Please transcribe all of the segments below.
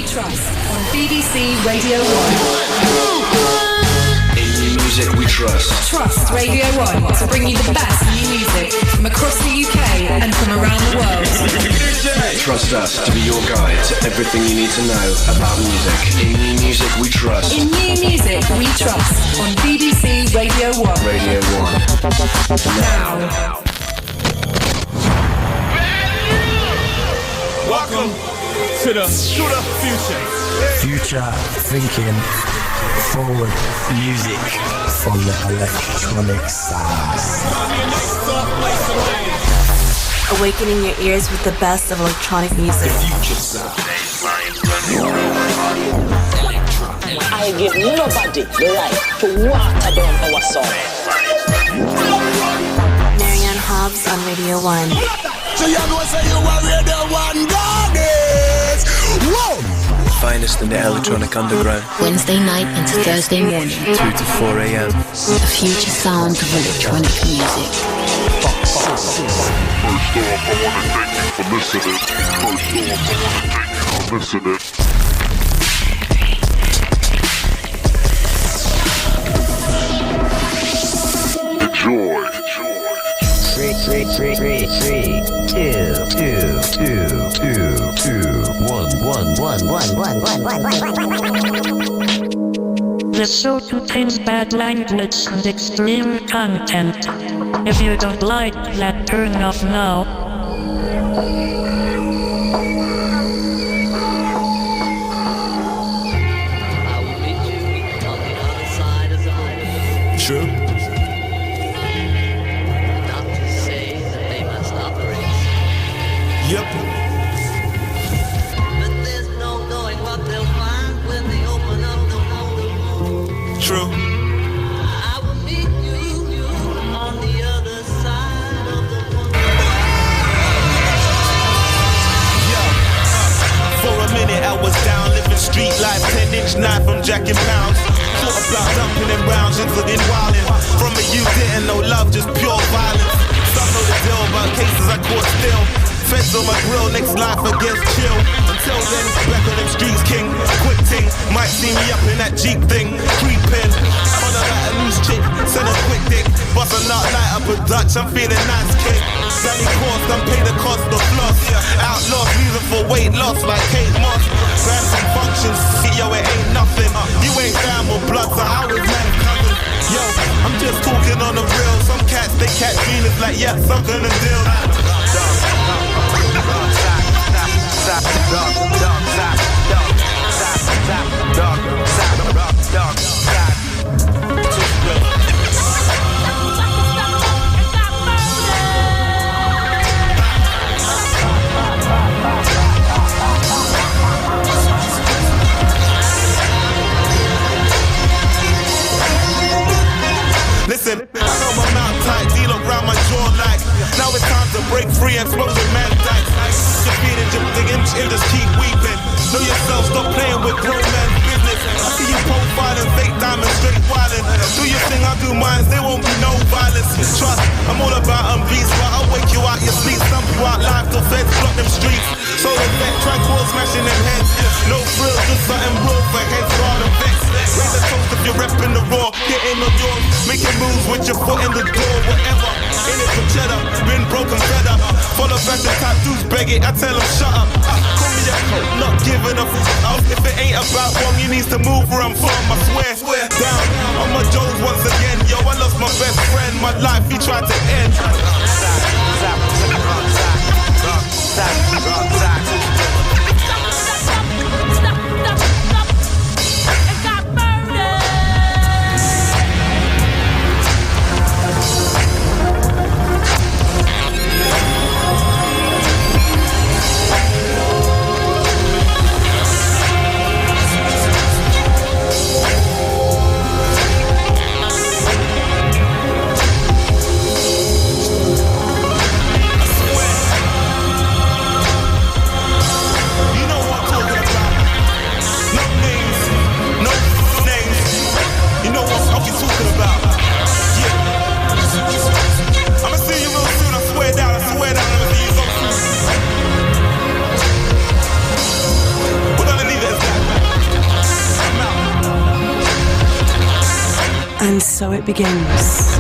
trust on BBC Radio 1. In new music we trust. Trust Radio 1 to bring you the best new music from across the UK and from around the world. Trust us to be your guide to everything you need to know about music. In new music we trust. In new music we trust on BBC Radio 1. Radio 1. Now. Welcome to the future. Future thinking, forward music from the electronic side. Awakening your ears with the best of electronic music. I give nobody the right to water down our song. Marianne Hobbs on Radio 1. So you know say you are Radio 1 goddess. Whoa! Finest in the electronic underground. Wednesday night into Thursday morning. 2 to 4 a.m. The future sound of electronic music. First off, I want to thank you for listening. Enjoy. 3, 2, 1. The show contains bad language and extreme content. If you don't like that, turn off now. True. Yep. But there's no knowing what they'll find when they open up the door. True. I will meet you on the other side of the world. For a minute I was down, living street life, 10-inch knife from jacking pounds. Thought about dumping in rounds, including wilding. From a youth, didn't know love, just pure violence. Some know the deal about cases I caught still. Feds on my grill, next life I guess chill. Until then, back on them streets, king. Quick ting, might see me up in that Jeep thing. Creeping, on a like a loose chick, send a quick dick. Bust a nut, light up a Dutch, I'm feeling nice kick. Danny cost, I'm pay the cost of floss. Outlaws, reason for weight loss like Kate Moss. Grand some functions, yo, it ain't nothing. You ain't down with blood, so how is man coming? Yo, I'm just talking on the real. Some cats, they catch feelings like, yeah, something to deal. Listen, I know my mouth tight, deal around my jaw like. Now it's time to break free and expose a man dice. Just feeding, just digging, and just keep weeping. Know yourself, stop playing with grown man's business. I see you profiling, fake diamonds, straight wildin'. Do your thing, I'll do mine, there won't be no violence. Trust, I'm all about beats, but I'll wake you out your sleep. Stump you out live till feds block them streets. So the vet, tranquil, smashing them heads. No frills, just something real for heads, hard and vex. Raise a toast if you're repping the raw, getting on yours, making moves with your foot in the door, whatever. In it for cheddar, been broken fed up. Follow back the tattoos, beg it, I tell them shut up. Call me a coat, not giving a f*** If it ain't about one, you need to move where I'm from, I swear. Down, on my Jones once again. Yo, I lost my best friend, my life he tried to end. So it begins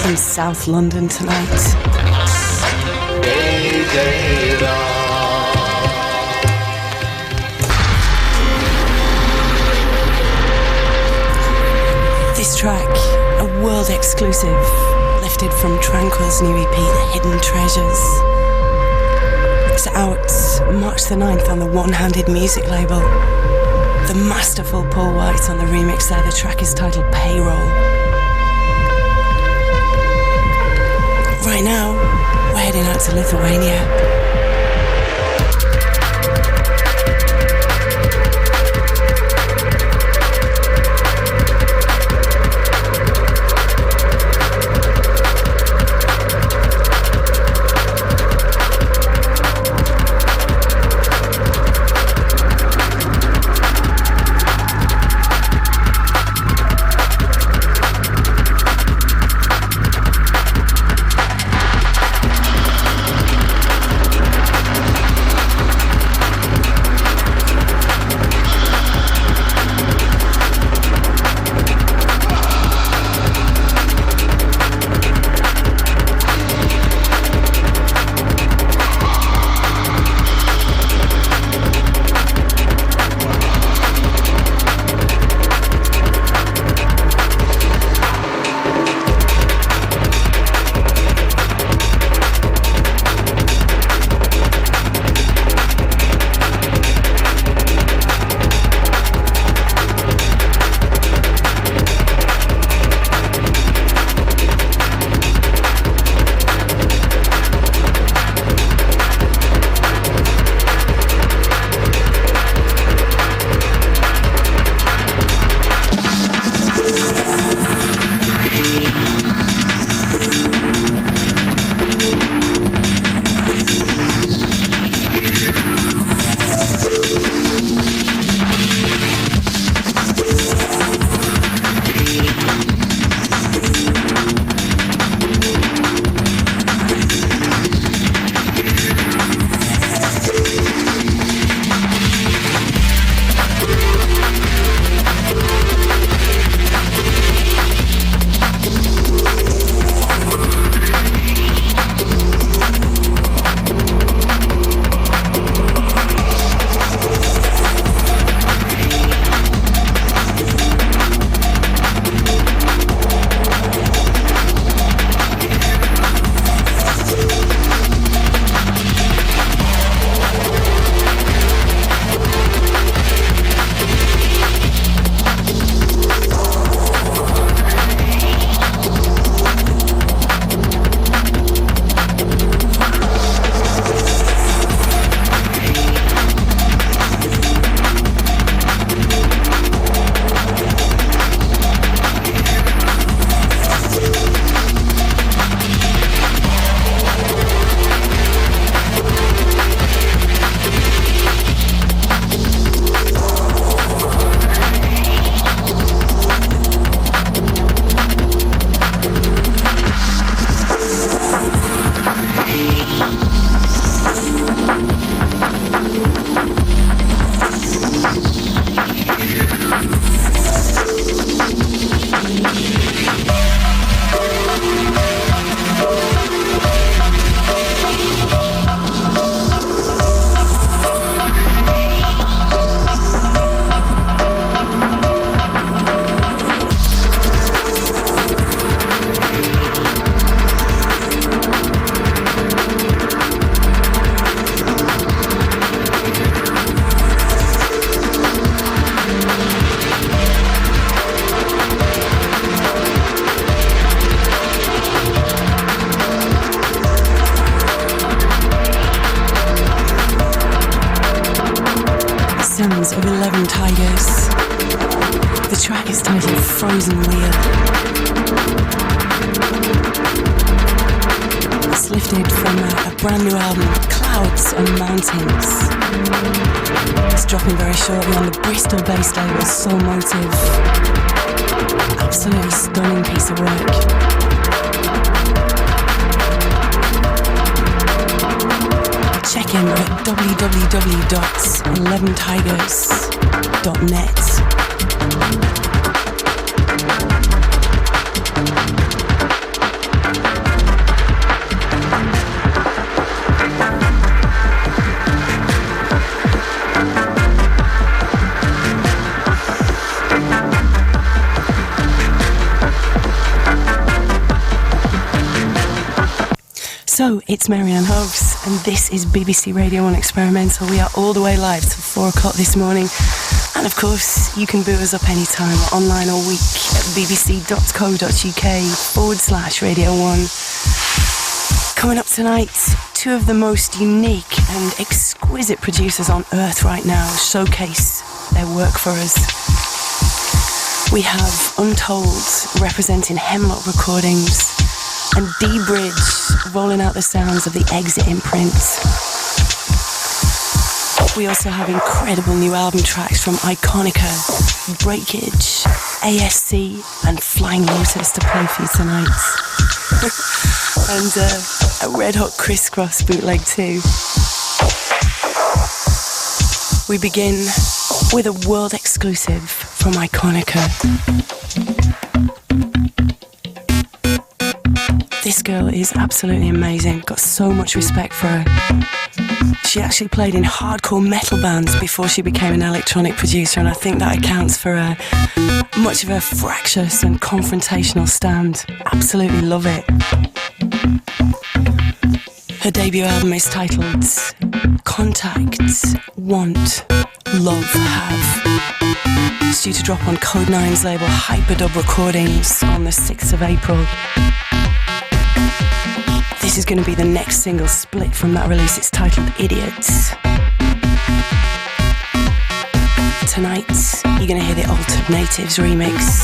in South London tonight. This track, a world exclusive, lifted from Tranquil's new EP, The Hidden Treasures. It's out March the 9th on the One Handed Music label. The masterful Paul White on the remix there. The track is titled Payroll. Right now, we're heading out to Lithuania. Sounds of 11 Tigers. The track is titled Frozen Wheel. It's lifted from a brand new album, Clouds and Mountains. It's dropping very shortly on the Bristol-based label Soul Motive. Absolutely stunning piece of work. Check in at www.11tigers.net. So, it's Marianne Hobbs, and this is BBC Radio 1 Experimental. We are all the way live till 4 o'clock this morning. And of course, you can boo us up anytime, online all week at bbc.co.uk/Radio 1. Coming up tonight, two of the most unique and exquisite producers on earth right now showcase their work for us. We have Untold representing Hemlock Recordings and dBridge rolling out the sounds of the Exit imprint. We also have incredible new album tracks from Iconica, Breakage, ASC and Flying Lotus to play for you tonight. And a Red Hot Crisscross bootleg too. We begin with a world exclusive from Iconica. This girl is absolutely amazing. Got so much respect for her. She actually played in hardcore metal bands before she became an electronic producer, and I think that accounts for much of her fractious and confrontational stand. Absolutely love it. Her debut album is titled Contact, Want, Love, Have. It's due to drop on Code 9's label Hyperdub Recordings on the 6th of April. This is going to be the next single split from that release. It's titled Idiots. Tonight, you're going to hear the Altered Natives remix.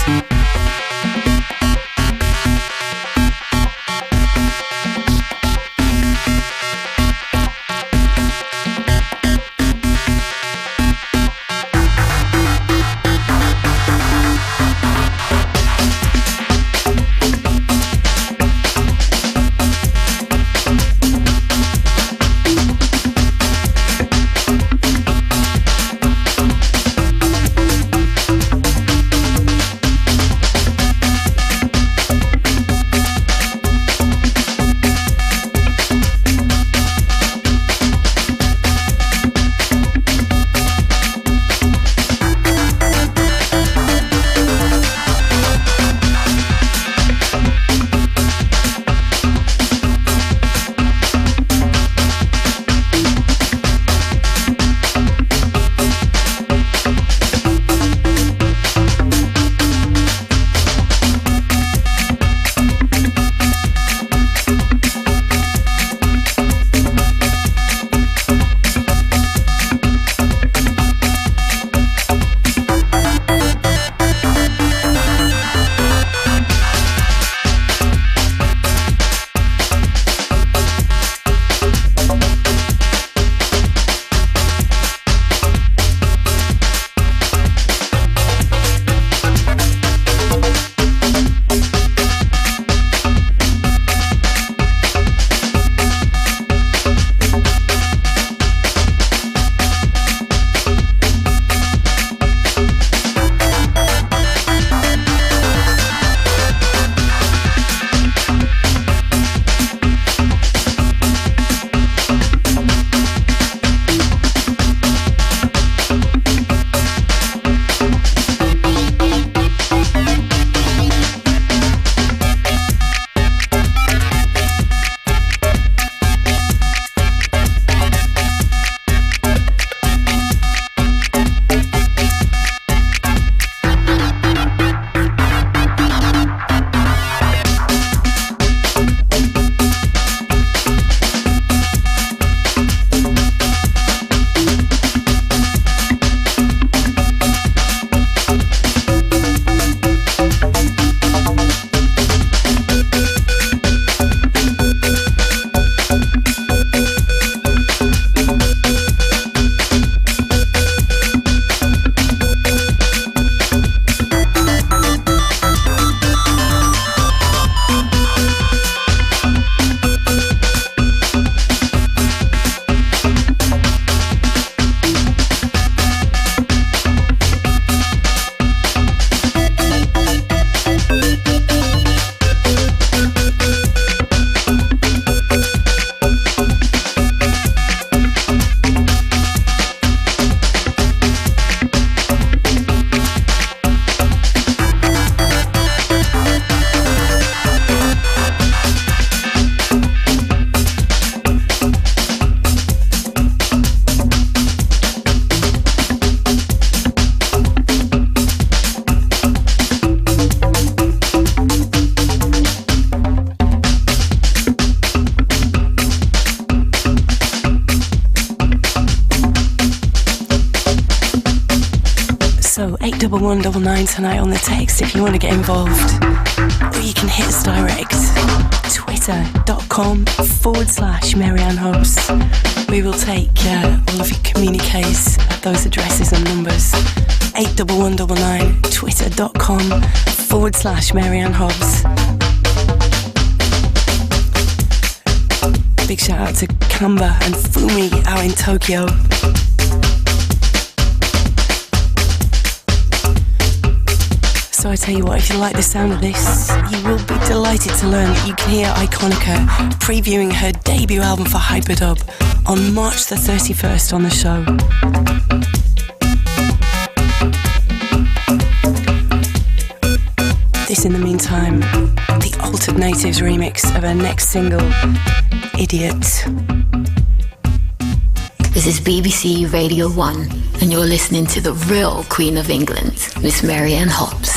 So 81199 tonight on the text if you want to get involved. Or you can hit us direct. Twitter.com/Marianne Hobbs. We will take all of your communiques at those addresses and numbers. 81199, twitter.com/Marianne Hobbs. Big shout out to Kamba and Fumi out in Tokyo. So I tell you what, if you like the sound of this, you will be delighted to learn that you can hear Iconica previewing her debut album for Hyperdub on March the 31st on the show. This, in the meantime, the Altered Natives remix of her next single, Idiot. This is BBC Radio 1, and you're listening to the real Queen of England, Miss Marianne Hobbs.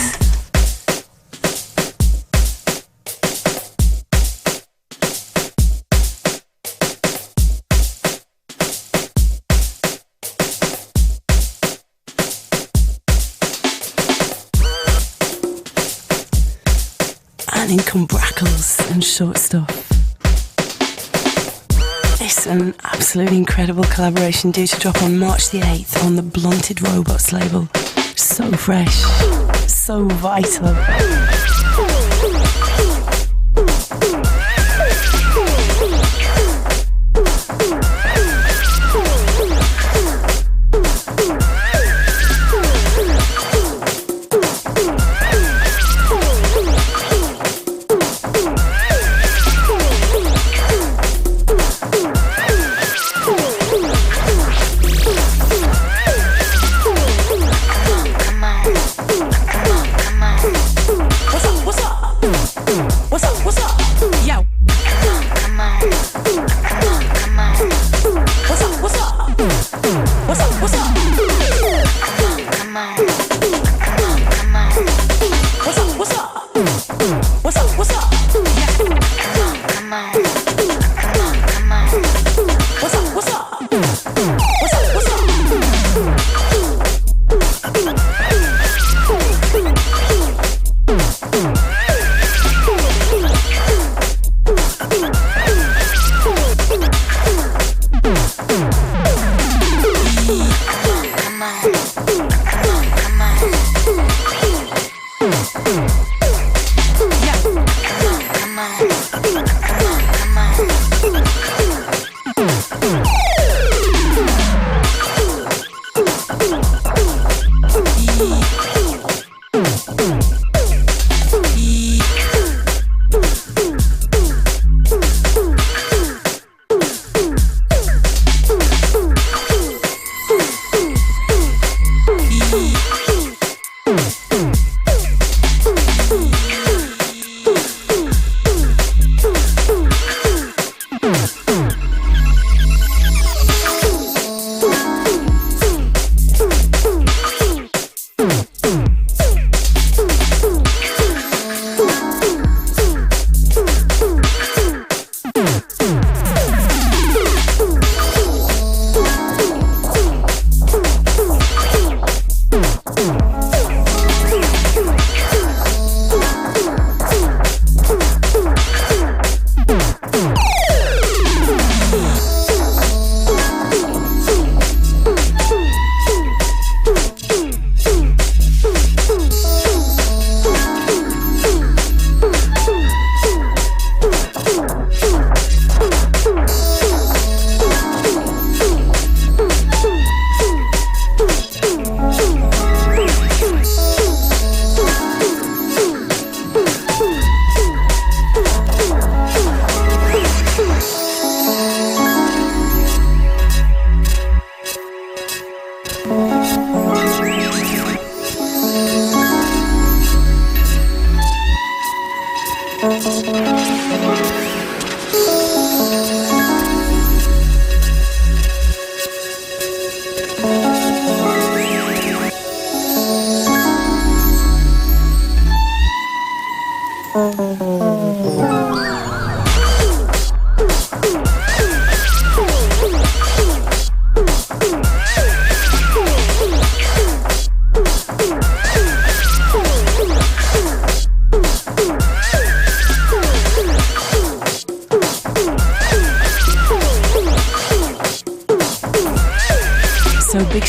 And in Combrackles and Short Stuff. This an absolutely incredible collaboration due to drop on March the 8th on the Blunted Robots label. So fresh, so vital.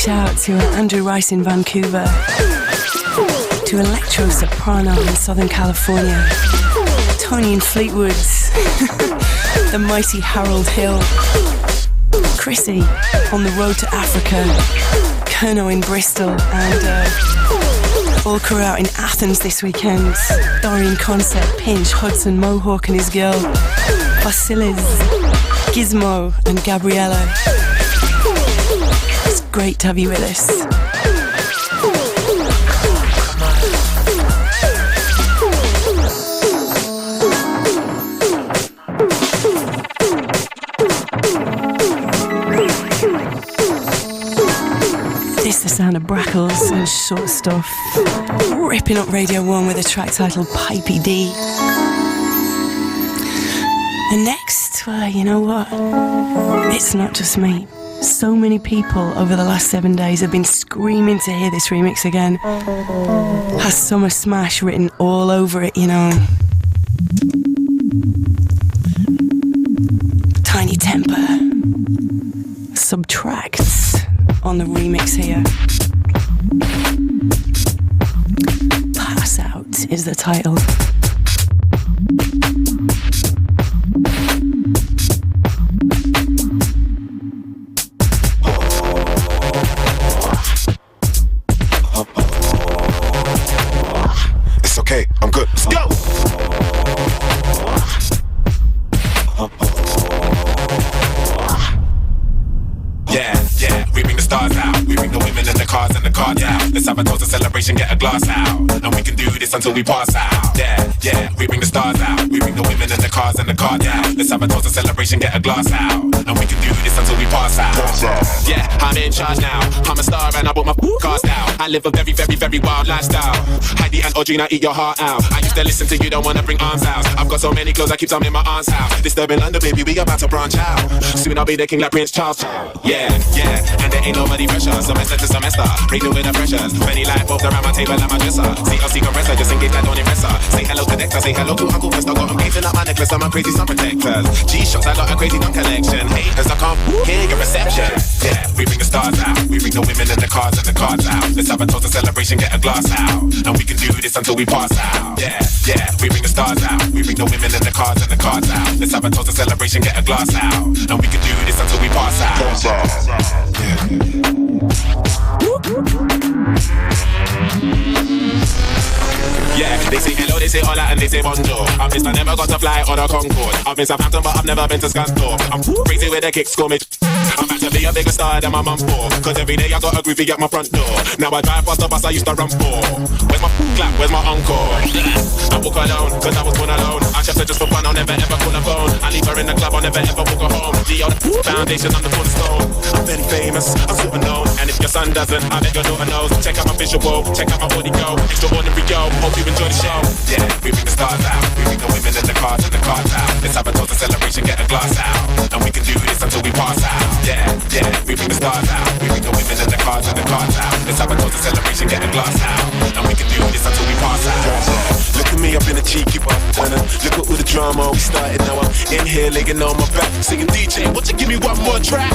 shout to Andrew Rice in Vancouver, to Electro Soprano in Southern California, Tony in Fleetwood, the mighty Harold Hill, Chrissy on the road to Africa, Kerno in Bristol, and all crew out in Athens this weekend. Dorian Concept, Pinch, Hudson, Mohawk and his girl, Vasilis, Gizmo and Gabriella. It's great to have you with us. This the sound of Brackles and Short Stuff, ripping up Radio 1 with a track titled Pipey D. And next, well, you know what? It's not just me. So many people over the last 7 days have been screaming to hear this remix again. Has Summer Smash written all over it, you know. Tiny Temper. Subtracts on the remix here. Pass Out is the title. It's okay, I'm good. Let's go! Yeah, we bring the stars out. We bring the women and the cars and the cards out. Let's have a toast, a celebration, get a glass out. And we can do this until we pass out. Yeah, we bring the stars out. We bring the women and the cars and the cards out. Let's have a toast, a celebration, get a glass out. And we can do this until we pass out. Yeah, I'm in charge now. I'm a star and I bought my cars now. I live a very, very, very wild lifestyle. Heidi and Audrina, eat your heart out. I used to listen to you, don't wanna bring arms out. I've got so many clothes, I keep some in my aunt's house. Disturbing London, baby, we about to branch out. Soon I'll be the king like Prince Charles. Yeah, and there ain't nobody pressure. Semester to semester, breaking with the pressures. Many light bulbs around my table and my dresser. CLC compressor, just in case I don't impress her. Say hello to Dexter, say hello to Uncle Mister. Got them gazing at my necklace, I'm a crazy sun protectors. G-Shocks, I got a crazy gun collection. Haters, I can't hear your reception. Yeah, we bring the stars out. We bring the women and the cars and the cards out. Let's have a toast, a celebration, get a glass out. And we can do this until we pass out. Yeah, we bring the stars out. We bring the women and the cars and the cards out. Let's have a toast, a celebration, get a glass out. And we can do this until we pass out. Yeah, they say hello, they say hola, and they say bonjour. I'm Mr. Never got to fly on a Concorde. I've been Southampton, but I've never been to Scunthorpe. I'm crazy with a kick, score me. I'm about to be a bigger star than my mum for. Cause every day I got a groovy at my front door. Now I drive past the bus I used to run for. Where's my clap, where's my encore? I walk alone, cause I was born alone. I just said just for fun, I'll never ever call a phone. I leave her in the club, I'll never ever walk her home. The foundation, I'm the cornerstone. I'm very famous, I'm super known. And if your son doesn't, I bet your daughter knows. Check out my visual, check out my body go. Extraordinary yo, hope you enjoy the show. Yeah, we bring the stars out. We bring the women and the cards out. Let's have a toast, a celebration, get a glass out. And we can do this until we pass out. Yeah, we bring the stars out. We bring the women and the cars out. Let's have a toast, a celebration, get a glass out. And we can do this until we pass out. Look at me, I've been a cheeky one. Look at all the drama we started. Now I'm in here laying on my back, singing DJ, won't you give me one more track?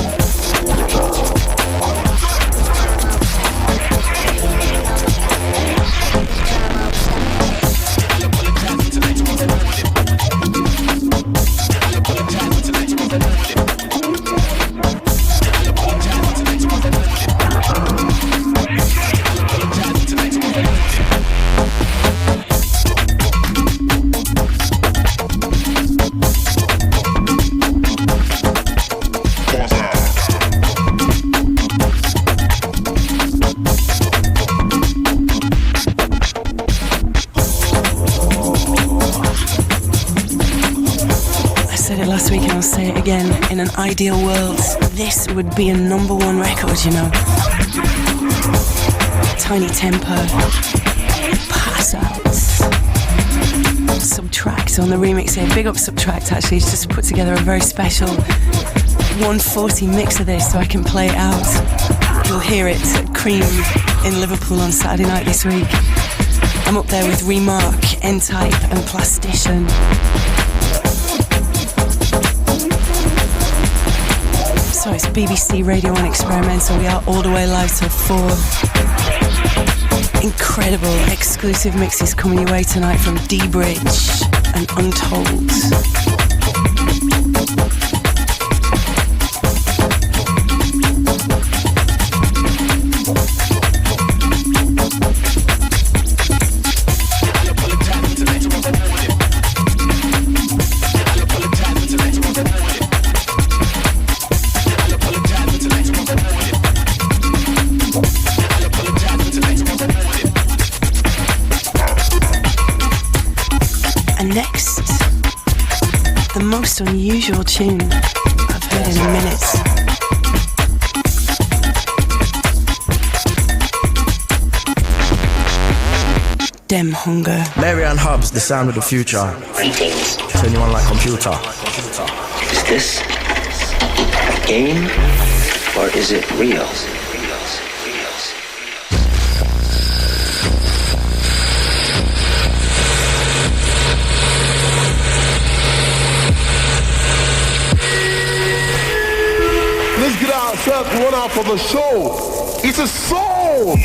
Last week and I'll say it again, in an ideal world, this would be a #1 record, you know. Tiny Temper, Pass Out, Subtract on the remix here. Big up Subtract, actually. He's just put together a very special 140 mix of this so I can play it out. You'll hear it at Cream in Liverpool on Saturday night this week. I'm up there with Remark, N-Type and Plastician. So it's BBC Radio 1 Experimental. We are all the way live till 4. Incredible exclusive mixes coming your way tonight from dBridge and Untold. Next, the most unusual tune I've heard in a minute. Dem Hunger. Marianne Hobbs, the sound of the future. Greetings. Turn you on like computer. Is this a game or is it real? Let's get ourselves one out for the show. It's a soul.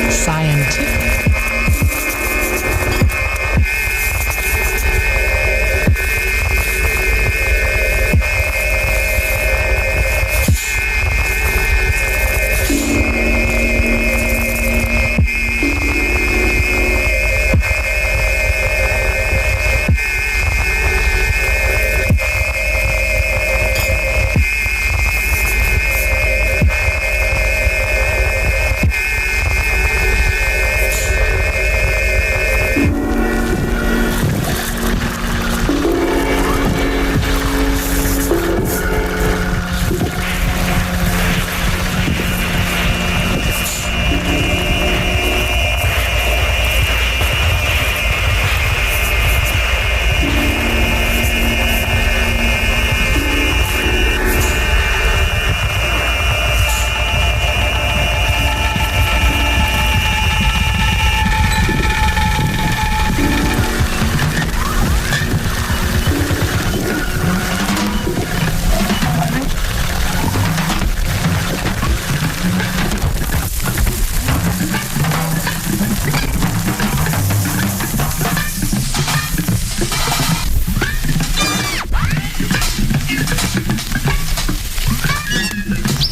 Scientific.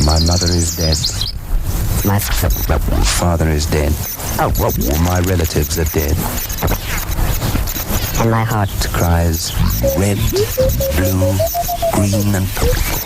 My mother is dead. My father is dead. All my relatives are dead. And my heart cries red, blue, green, and purple.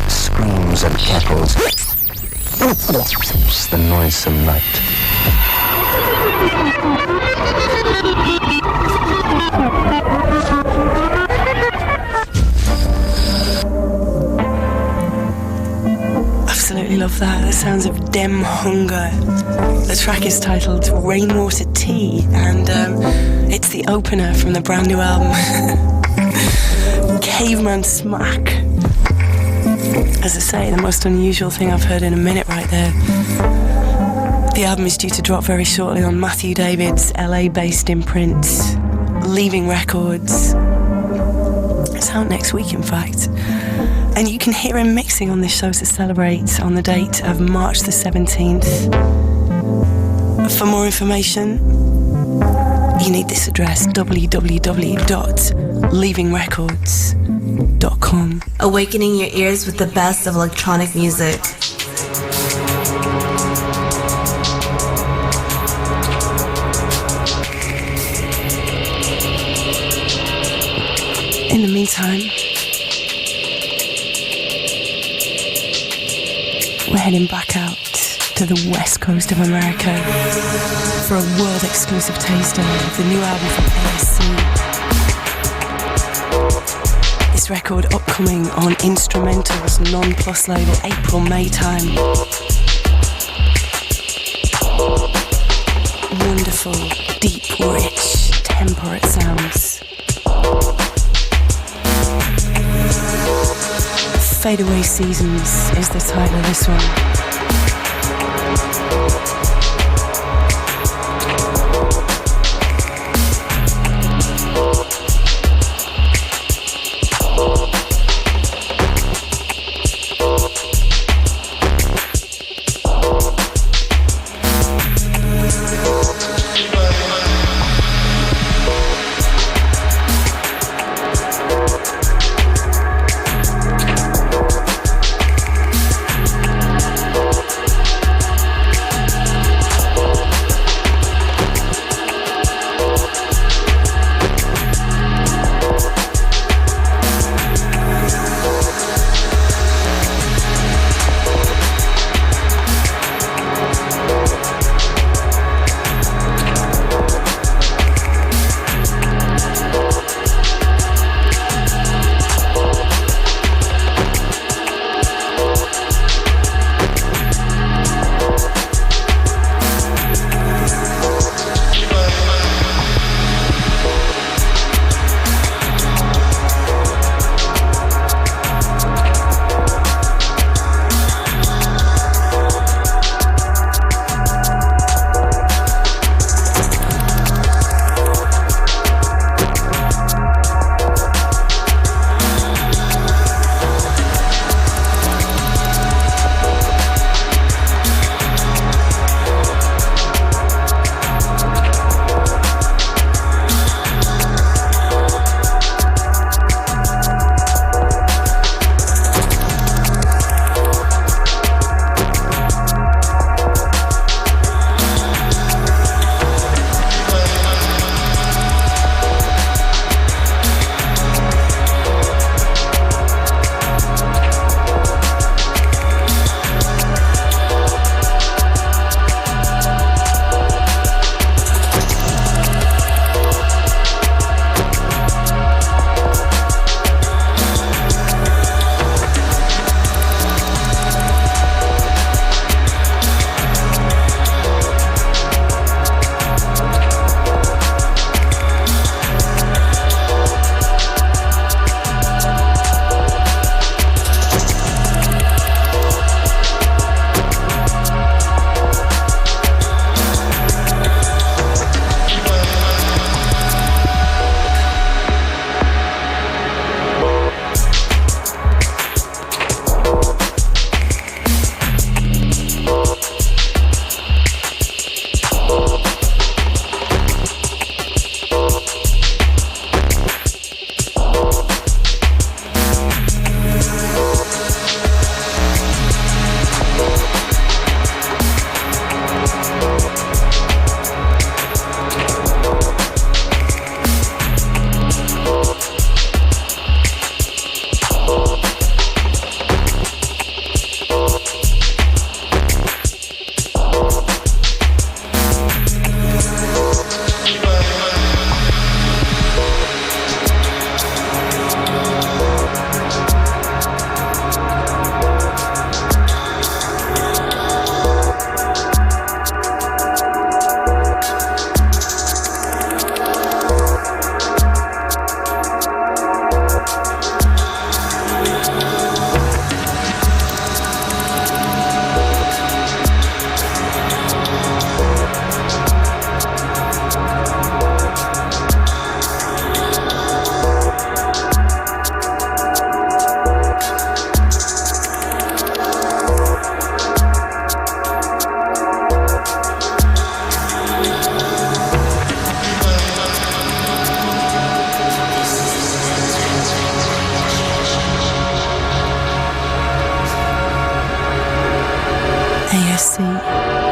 Screams and cackles. It's the noisome night. Absolutely love that. The sounds of Dem Hunger. The track is titled Rainwater Tea, and it's the opener from the brand new album Caveman Smack. As I say, the most unusual thing I've heard in a minute right there. The album is due to drop very shortly on Matthew David's LA-based imprint, Leaving Records. It's out next week, in fact. And you can hear him mixing on this show to celebrate on the date of March the 17th. For more information, you need this address, www.leavingrecords.com. Awakening your ears with the best of electronic music. In the meantime, we're heading back out to the west coast of America for a world-exclusive taster of the new album from ASC. This record upcoming on Instrumental's non-plus label April-May time. Wonderful, deep, rich, temperate sounds. Fadeaway Seasons is the title of this one.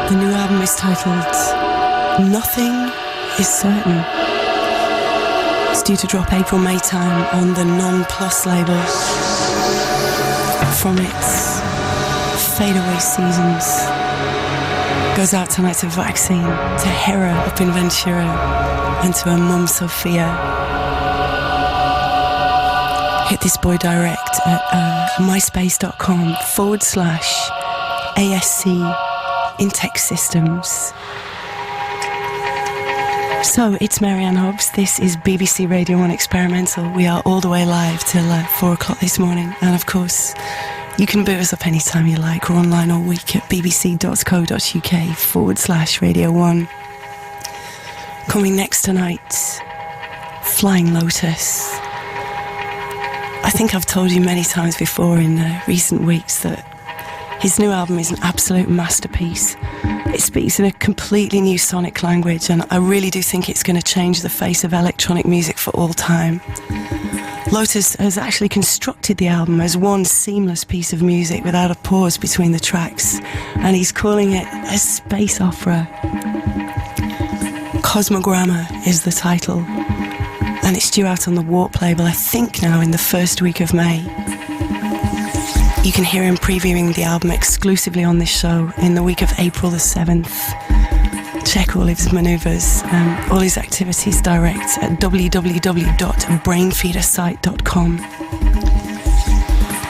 The new album is titled Nothing Is Certain. It's due to drop April-May time on the Non-Plus label. From its fadeaway seasons, goes out tonight to Vaccine, to Hera up in Ventura, and to her mum Sophia. Hit this boy direct at myspace.com/ASC Intex Systems. So, it's Marianne Hobbs. This is BBC Radio 1 Experimental. We are all the way live till 4 o'clock this morning. And of course, you can boot us up anytime you like. We're online all week at bbc.co.uk/Radio 1. Coming next tonight, Flying Lotus. I think I've told you many times before in recent weeks that his new album is an absolute masterpiece. It speaks in a completely new sonic language, and I really do think it's going to change the face of electronic music for all time. Lotus has actually constructed the album as one seamless piece of music without a pause between the tracks, and he's calling it a space opera. Cosmogramma is the title, and it's due out on the Warp label, I think now in the first week of May. You can hear him previewing the album exclusively on this show in the week of April the 7th. Check all his manoeuvres, all his activities direct at www.brainfeedersite.com.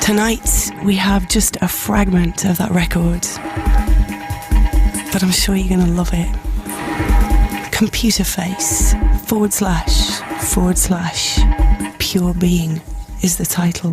Tonight we have just a fragment of that record, but I'm sure you're going to love it. Computer Face / Pure Being is the title.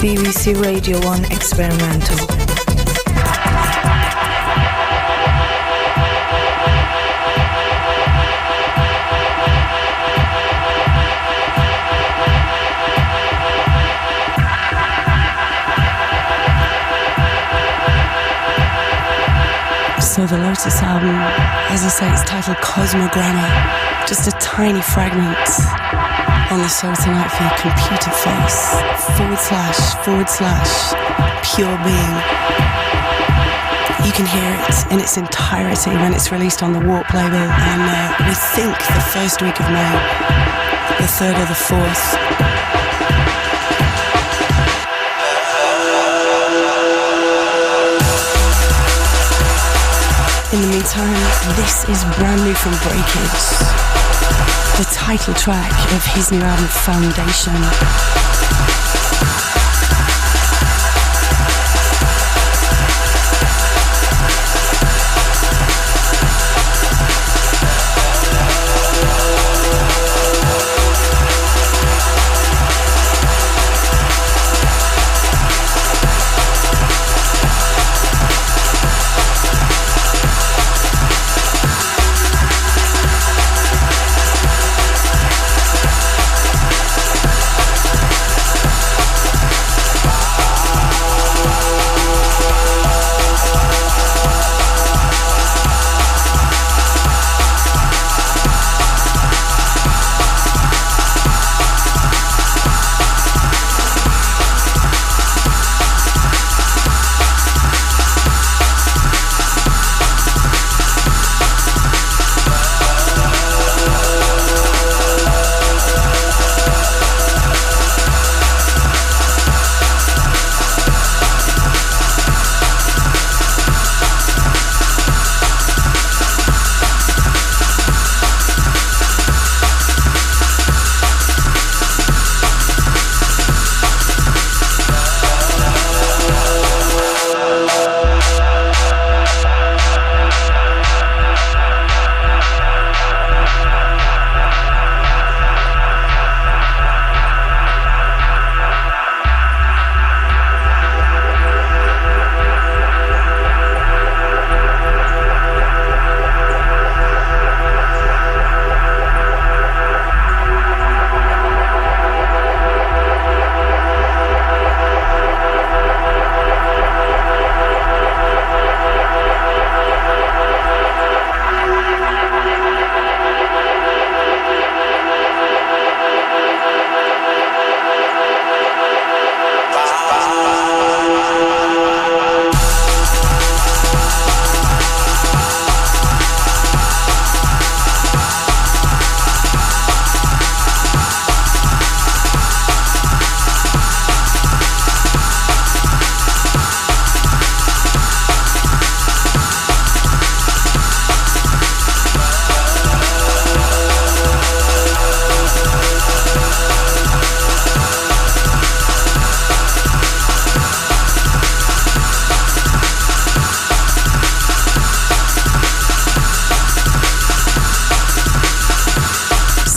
BBC Radio 1 Experimental. So the Lotus album, as I say, it's titled Cosmogramma. Just a tiny fragment on the show tonight for your computer face / Pure Being. You can hear it in its entirety when it's released on the Warp label, and we think the first week of May, the 3rd or the 4th. In the meantime, this is brand new from Breakage, the title track of his new album Foundation.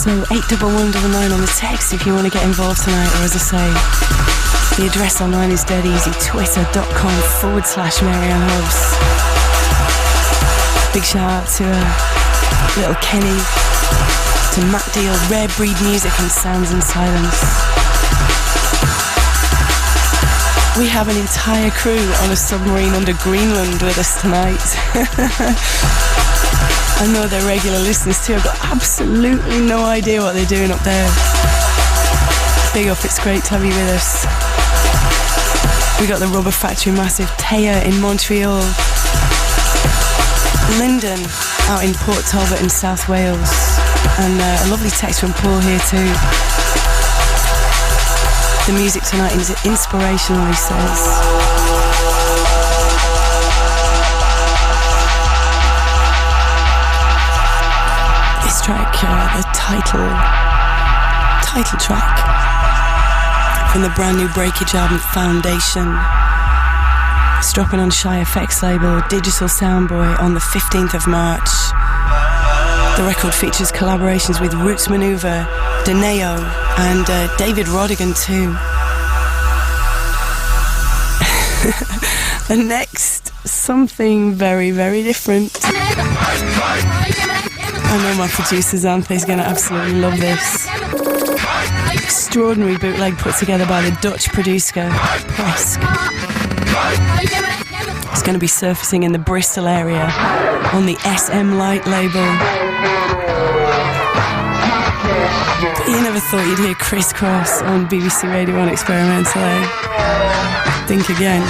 So 81199 on the text if you want to get involved tonight, or as I say, the address online is dead easy, twitter.com/Marianne Hobbs. Big shout out to little Kenny, to Matt Deal, Rare Breed Music and Sounds in Silence. We have an entire crew on a submarine under Greenland with us tonight. I know they're regular listeners too. I've got absolutely no idea what they're doing up there. Big up, it's great to have you with us. We got the Rubber Factory Massive, Taya in Montreal, Lyndon out in Port Talbot in South Wales, and a lovely text from Paul here too. The music tonight is inspirational, he says. This track, the title track from the brand new Breakage album Foundation. It's dropping on Shy FX label, Digital Soundboy on the 15th of March. The record features collaborations with Roots Maneuver, Deneo and David Rodigan too. And next, something very, very different. I know my producer Xanthe's going to absolutely love this. Extraordinary bootleg put together by the Dutch producer Presk. It's going to be surfacing in the Bristol area on the SM Light label. But you never thought you'd hear Crisscross on BBC Radio 1 Experimental, eh? Think again.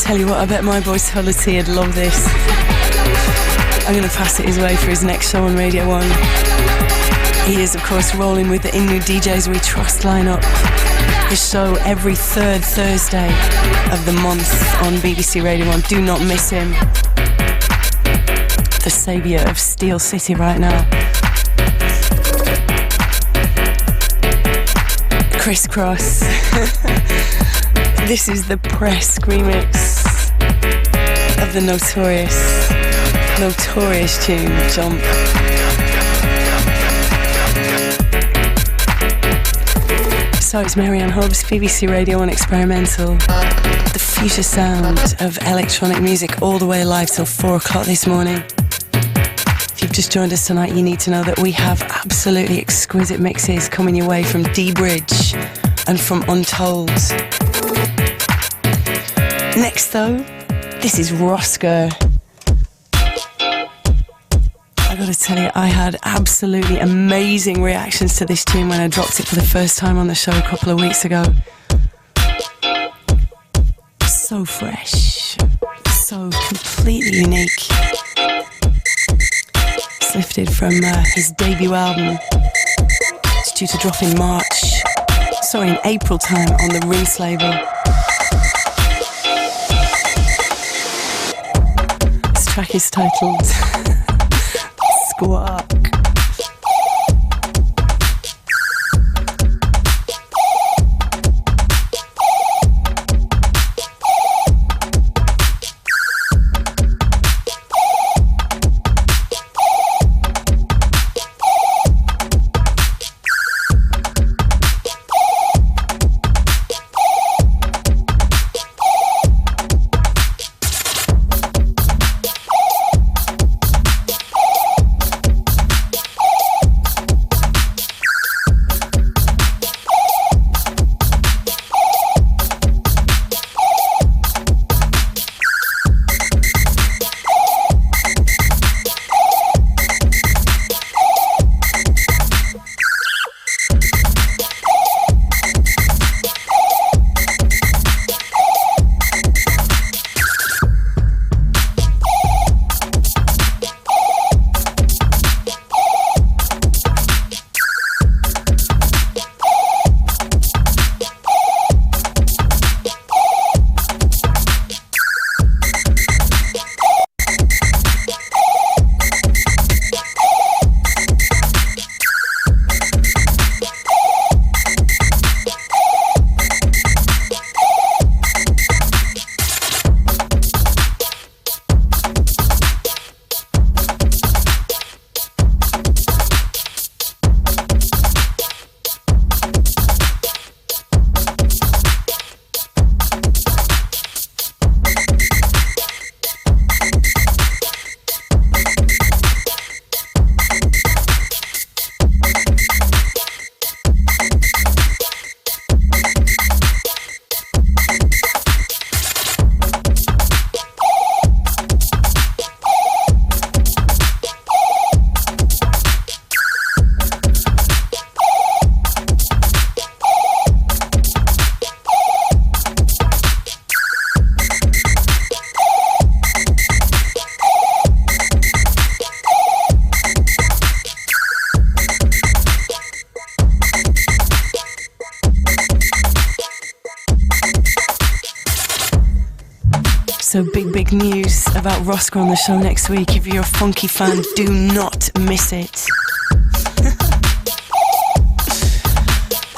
Tell you what, I bet my boy Solity would love this. I'm going to pass it his way for his next show on Radio 1. He is, of course, rolling with the In New DJs We Trust lineup. His show every third Thursday of the month on BBC Radio 1. Do not miss him. The saviour of Steel City right now. Crisscross. This is the press remix of the notorious tune, Jump. So it's Marianne Hobbs, BBC Radio 1 Experimental. The future sound of electronic music all the way live till 4 o'clock this morning. If you've just joined us tonight, you need to know that we have absolutely exquisite mixes coming your way from dBridge and from Untold. Next though, this is Roscoe. I gotta tell you, I had absolutely amazing reactions to this tune when I dropped it for the first time on the show a couple of weeks ago. So fresh, so completely unique. It's lifted from his debut album. It's due to drop in April time on the Rinse label. This track is titled Squawk. So big news about Roscoe on the show next week. If you're a funky fan, do not miss it.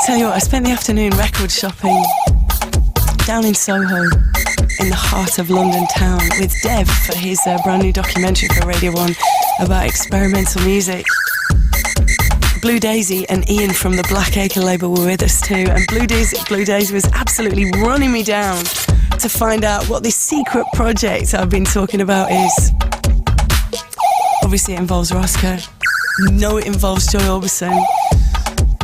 Tell you what, I spent the afternoon record shopping down in Soho, in the heart of London town, with Dev for his brand new documentary for Radio 1 about experimental music. Blue Daisy and Ian from the Black Acre label were with us too, and Blue Daisy was absolutely running me down to find out what this secret project I've been talking about is. Obviously it involves Roscoe. No, it involves Joy Orbison.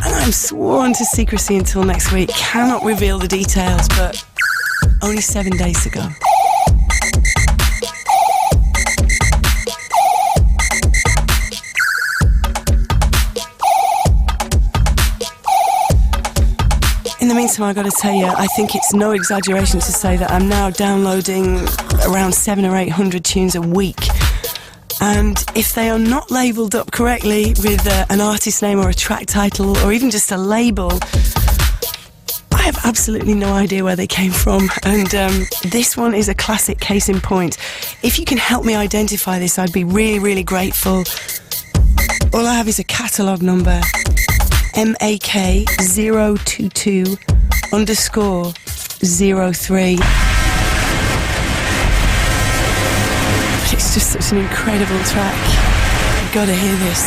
And I'm sworn to secrecy until next week. Cannot reveal the details, but only 7 days to go. In the meantime, I've got to tell you, I think it's no exaggeration to say that I'm now downloading around 700 or 800 tunes a week. And if they are not labelled up correctly with an artist name or a track title or even just a label, I have absolutely no idea where they came from. And this one is a classic case in point. If you can help me identify this, I'd be really grateful. All I have is a catalogue number. MAK022_03. It's just such an incredible track. You've got to hear this.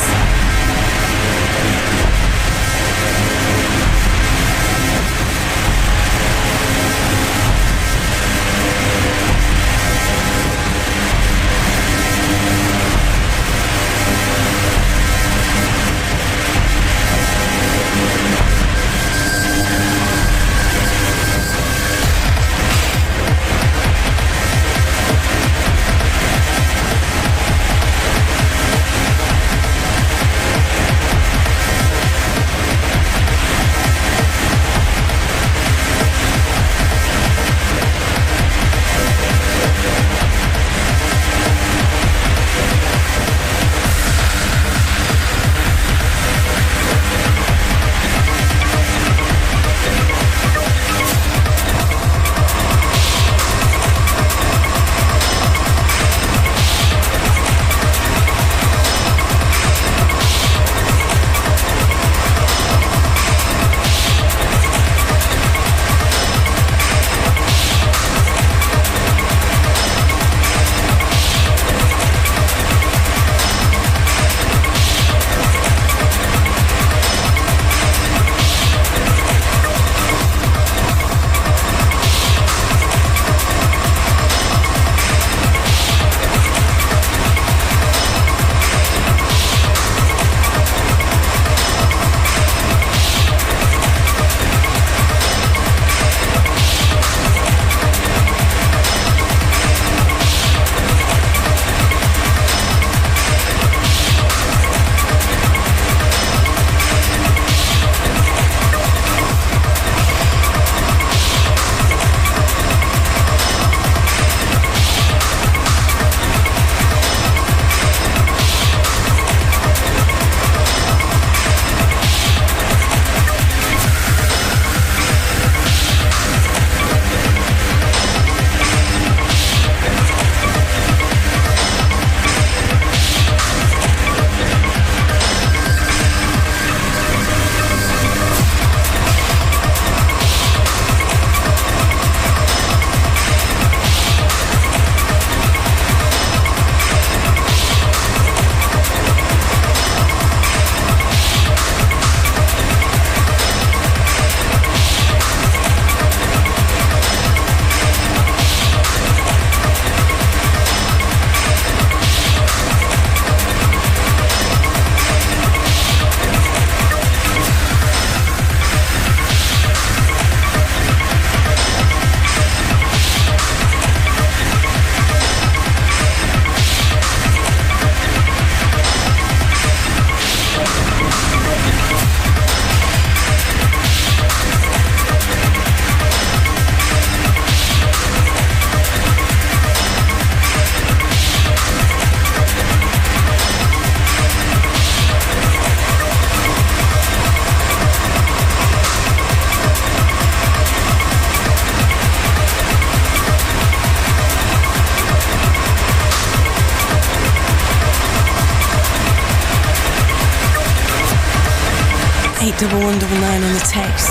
81199 on the text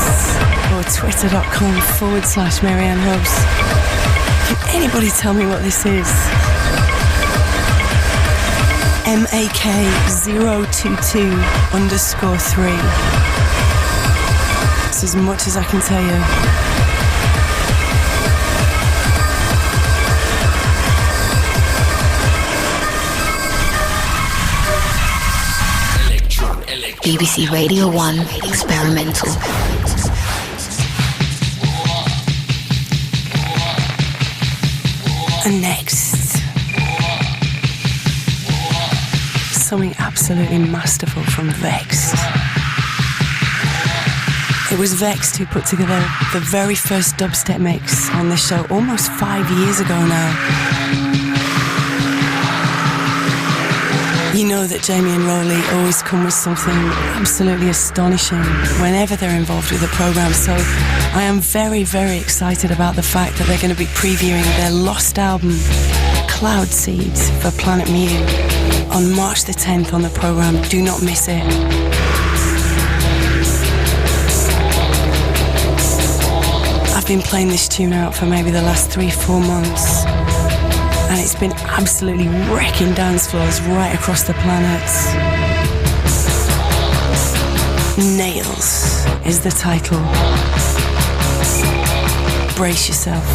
or twitter.com/Marianne Hobbs. Can anybody tell me what this is? MAK022_3. It's as much as I can tell you. BBC Radio 1 Experimental. And next, something absolutely masterful from Vexed. It was Vexed who put together the very first dubstep mix on this show almost 5 years ago now. You know that Jamie and Rowley always come with something absolutely astonishing whenever they're involved with the programme, so I am very, very excited about the fact that they're going to be previewing their lost album, Cloud Seeds, for Planet Mew on March the 10th on the programme. Do not miss it. I've been playing this tune out for maybe the last 3-4 months, and it's been absolutely wrecking dance floors right across the planet. Nails is the title. Brace yourself.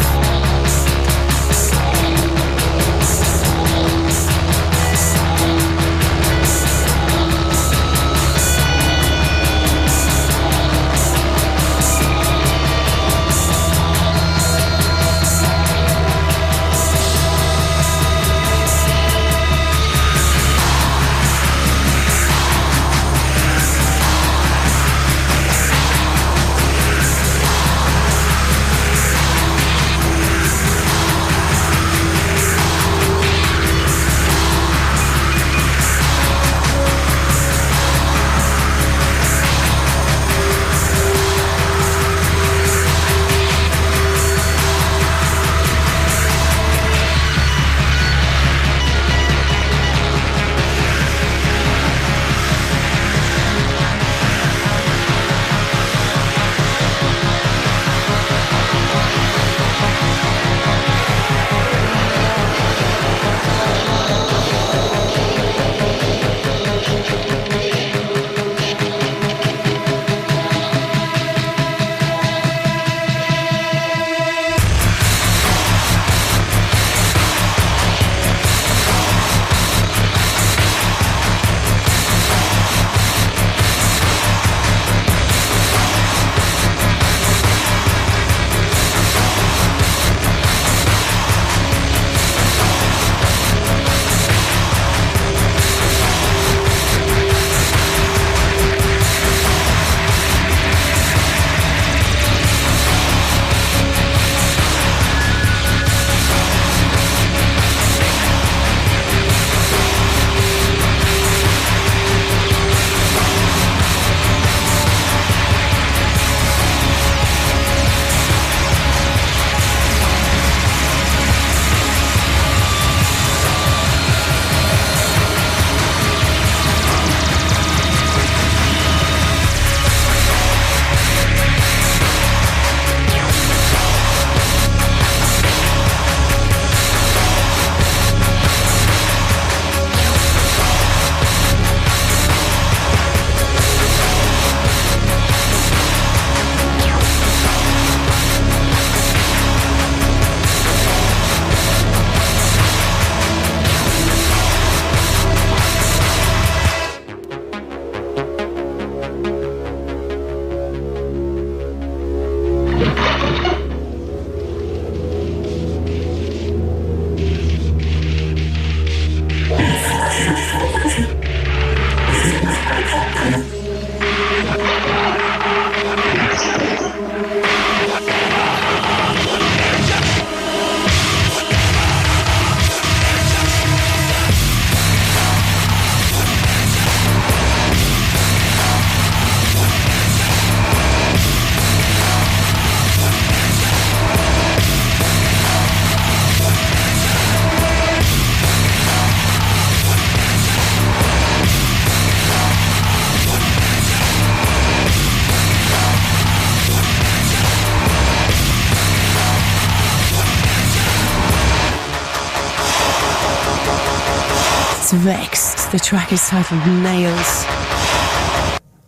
Vexed. The track is titled Nails.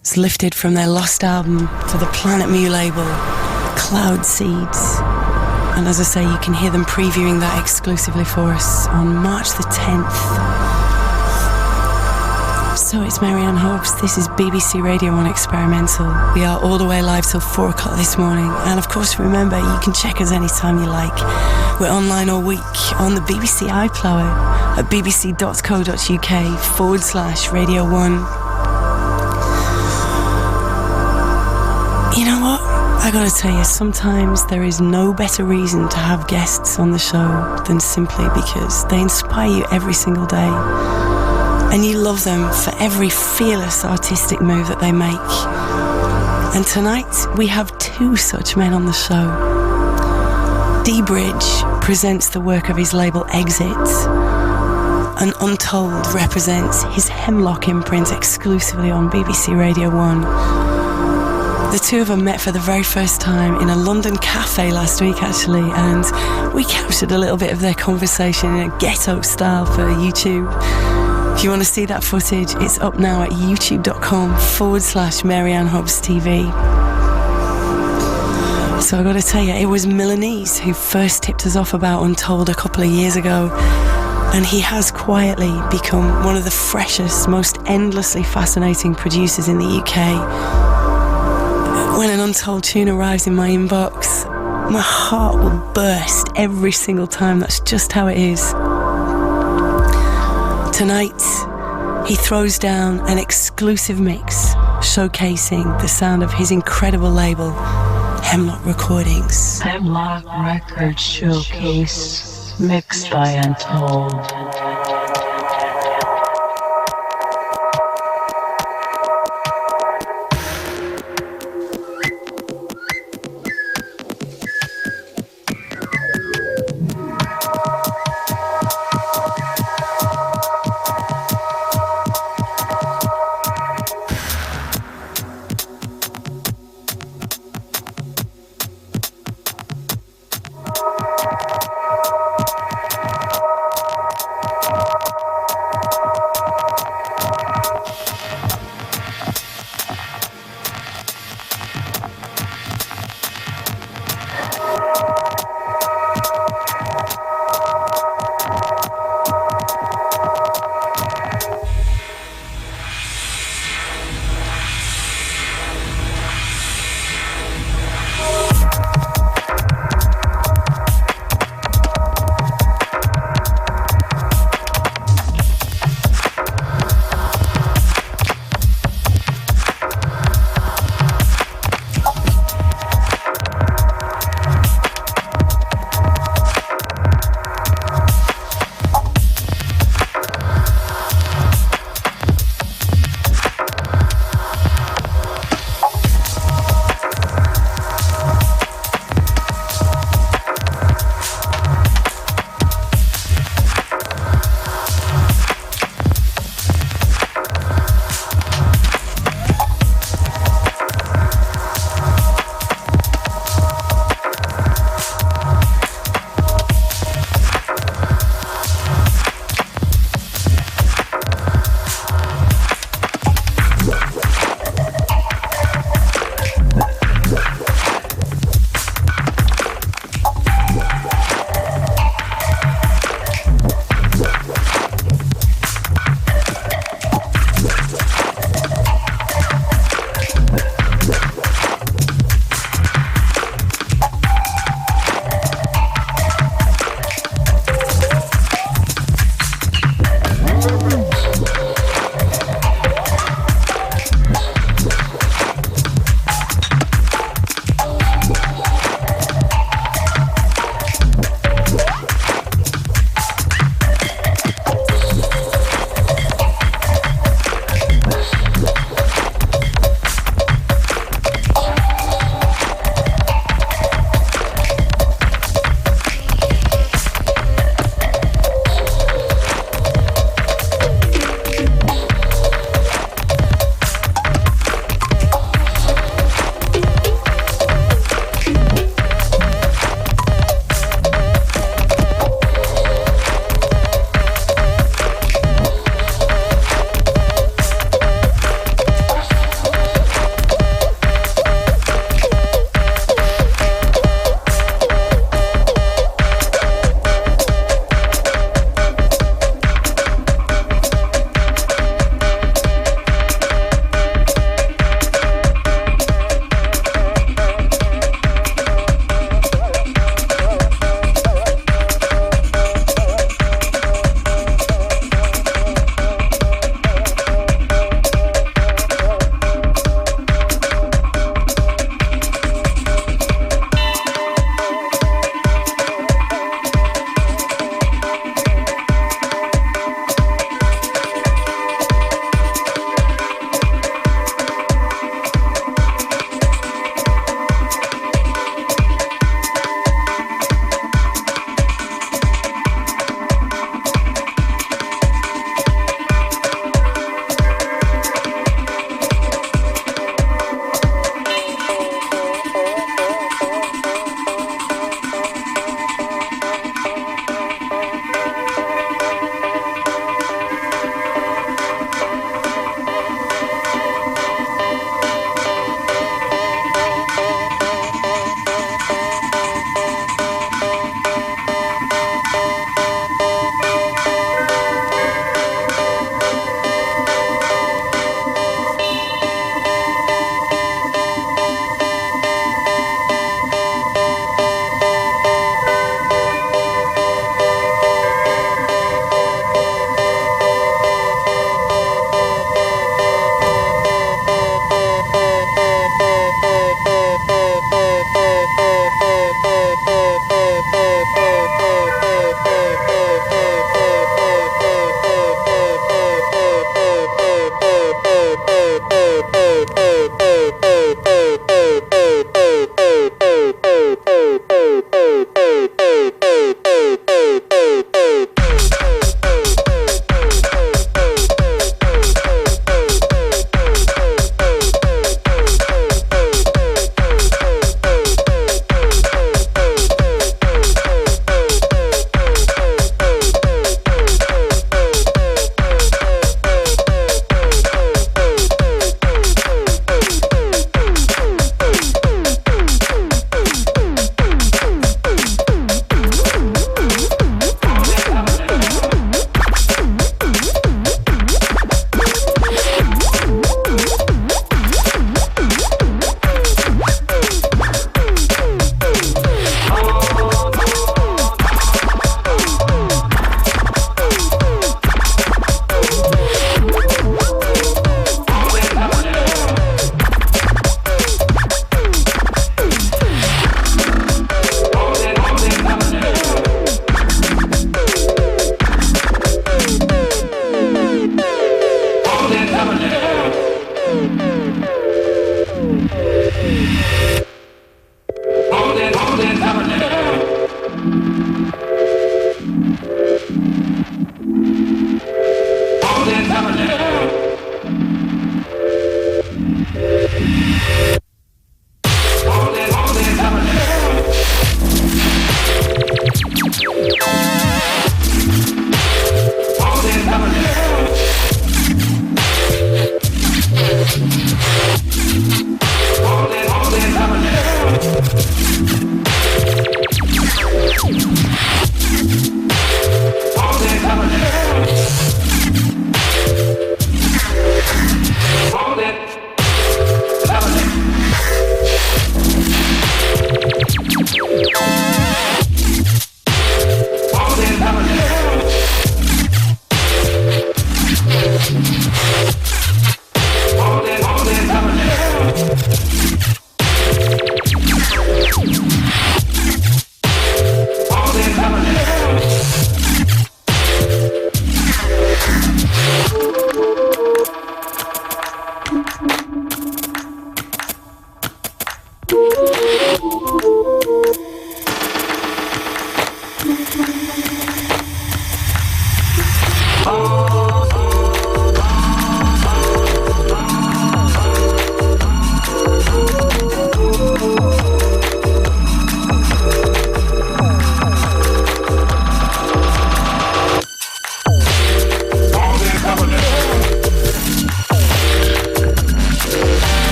It's lifted from their lost album for the Planet Mu label, Cloud Seeds. And as I say, you can hear them previewing that exclusively for us on March the 10th. So it's Marianne Hobbs. This is BBC Radio 1 Experimental. We are all the way live till 4 o'clock this morning. And of course, remember, you can check us anytime you like. We're online all week on the BBC iPlayer at bbc.co.uk/Radio 1. You know what? I gotta tell you, sometimes there is no better reason to have guests on the show than simply because they inspire you every single day. And you love them for every fearless artistic move that they make. And tonight, we have two such men on the show. dBridge presents the work of his label Exit, and Untold represents his Hemlock imprint exclusively on BBC Radio 1. The two of them met for the very first time in a London cafe last week, actually, and we captured a little bit of their conversation in a ghetto style for YouTube. If you want to see that footage, it's up now at youtube.com/Marianne Hobbs TV. So I got to tell you, it was Milanese who first tipped us off about Untold a couple of years ago, and he has quietly become one of the freshest, most endlessly fascinating producers in the UK. When an Untold tune arrives in my inbox, my heart will burst every single time. That's just how it is. Tonight, he throws down an exclusive mix showcasing the sound of his incredible label, Hemlock Recordings. Hemlock Record Showcase, mixed by Untold.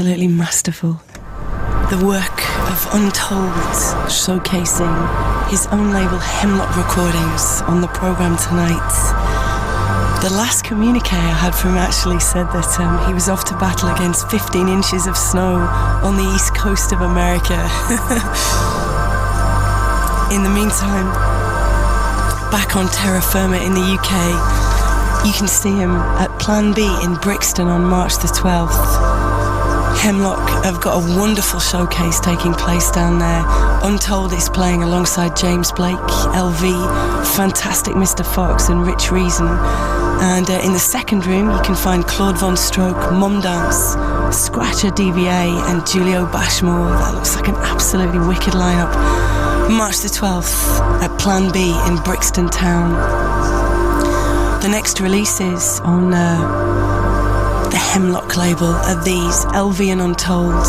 absolutely masterful. The work of Untold, showcasing his own label Hemlock Recordings on the programme tonight. The last communique I had from him actually said that he was off to battle against 15 inches of snow on the east coast of America. In the meantime, back on terra firma in the UK, you can see him at Plan B in Brixton on March the 12th. Hemlock have got a wonderful showcase taking place down there. Untold is playing alongside James Blake, LV, Fantastic Mr. Fox and Rich Reason. And in the second room you can find Claude Von Stroke, Mom Dance, Scratcher DVA and Julio Bashmore. That looks like an absolutely wicked lineup. March the 12th at Plan B in Brixton Town. The next releases on the Hemlock label are these: LV and Untold,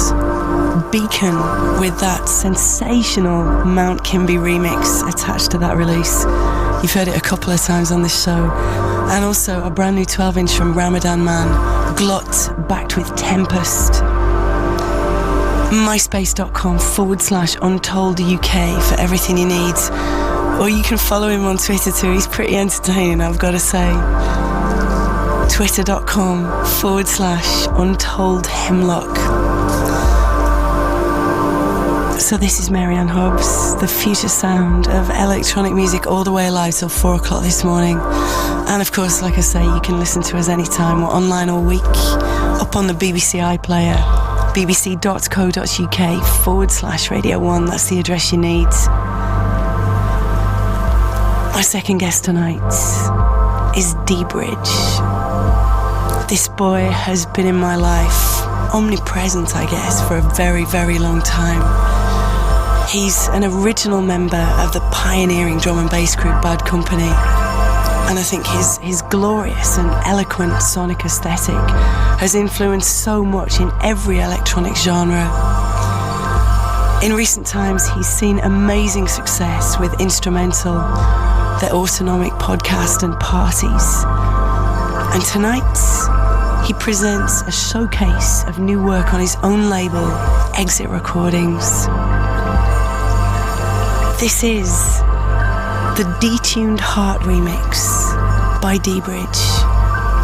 Beacon with that sensational Mount Kimby remix attached to that release. You've heard it a couple of times on this show. And also a brand new 12-inch from Ramadan Man, Glut, backed with Tempest. myspace.com/Untold UK for everything you need. Or you can follow him on Twitter too. He's pretty entertaining, I've got to say. Twitter.com/Untold Hemlock. So this is Marianne Hobbs, the future sound of electronic music all the way live till 4 o'clock this morning. And of course, like I say, you can listen to us anytime. We're online all week, up on the BBC iPlayer, bbc.co.uk/Radio 1. That's the address you need. My second guest tonight is dBridge. This boy has been in my life, omnipresent I guess, for a very, very long time. He's an original member of the pioneering drum and bass group Bad Company, and I think his glorious and eloquent sonic aesthetic has influenced so much in every electronic genre. In recent times, he's seen amazing success with Instrumental, the Autonomic podcast and parties. And tonight, he presents a showcase of new work on his own label, Exit Recordings. This is the Detuned Heart remix by dBridge,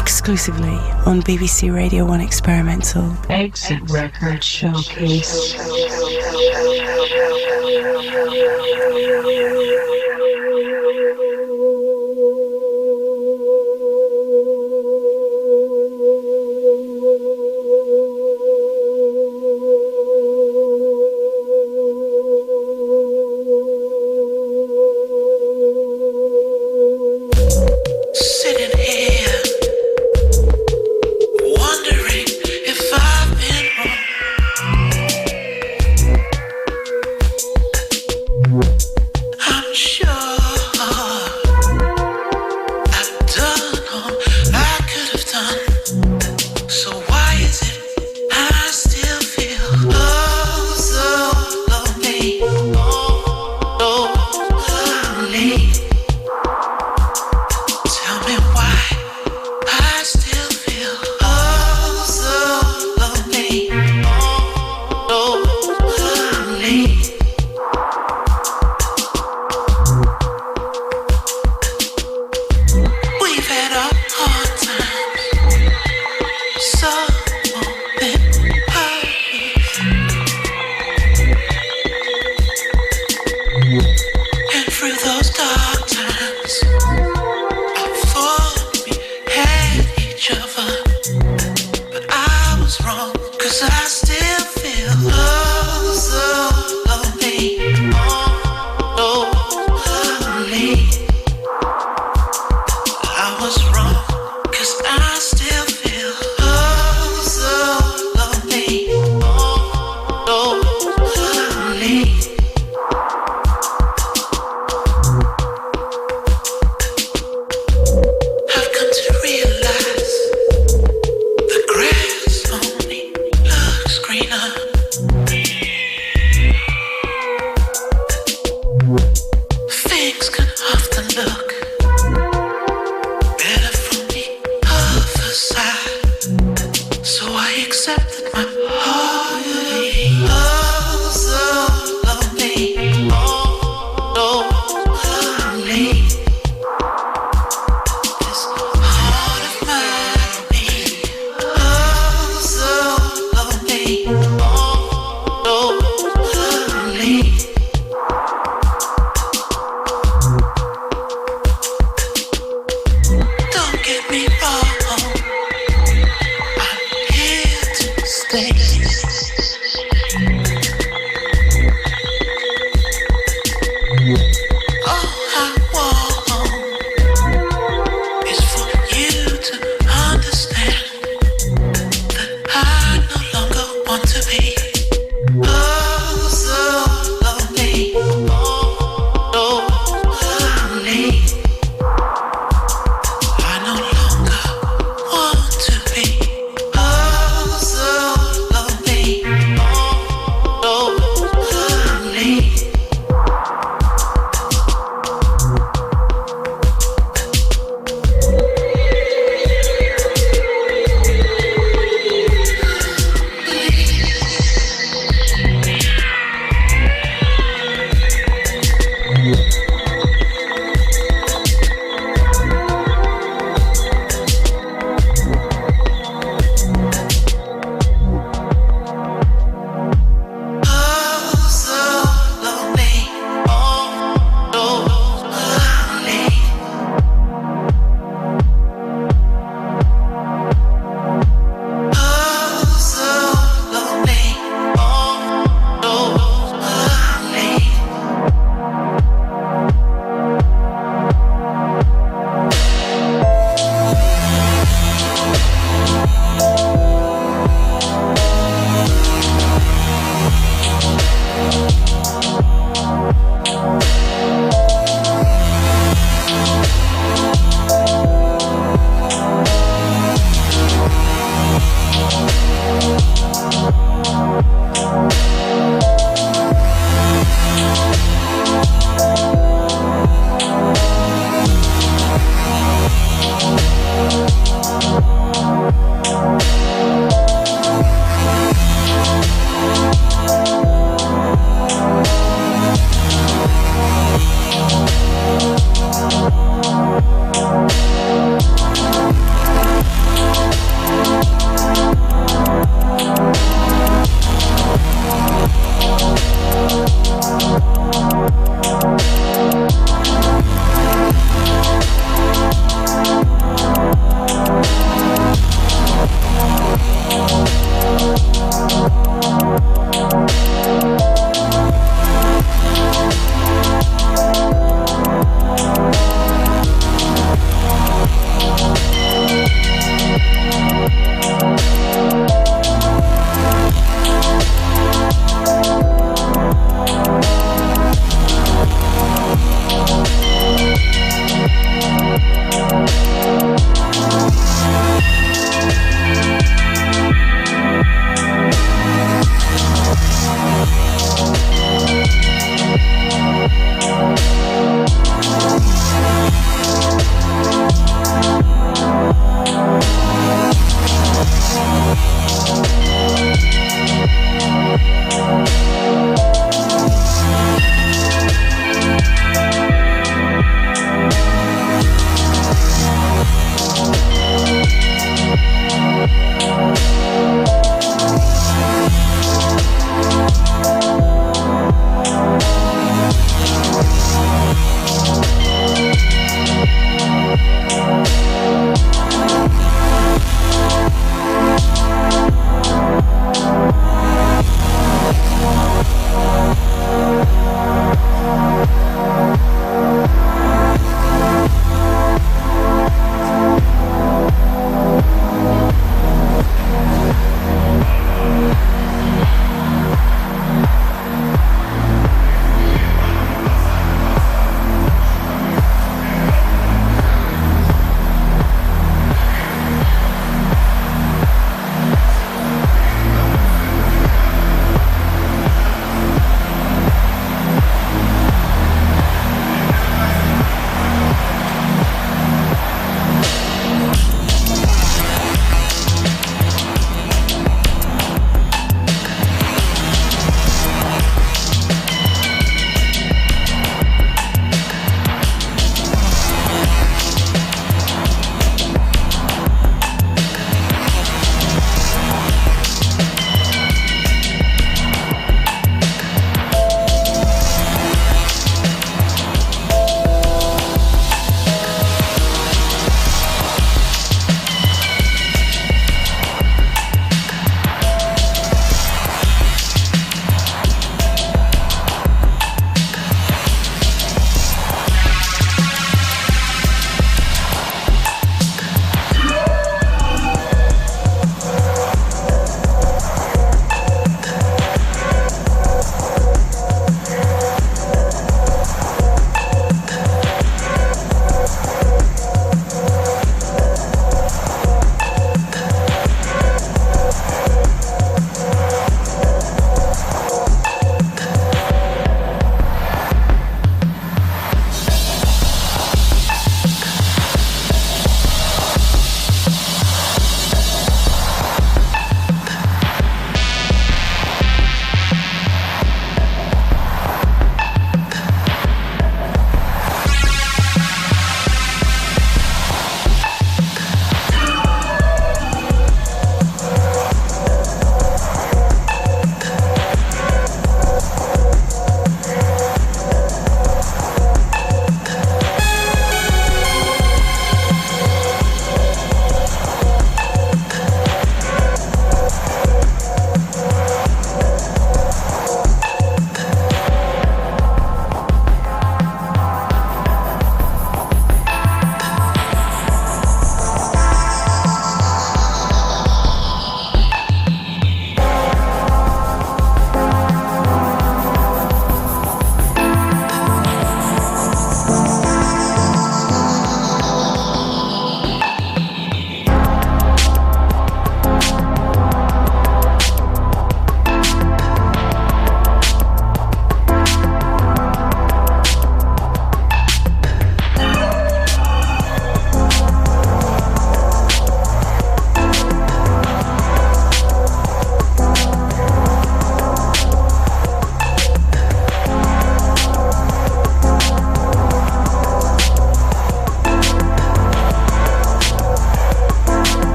exclusively on BBC Radio 1 Experimental. Exit Record Showcase.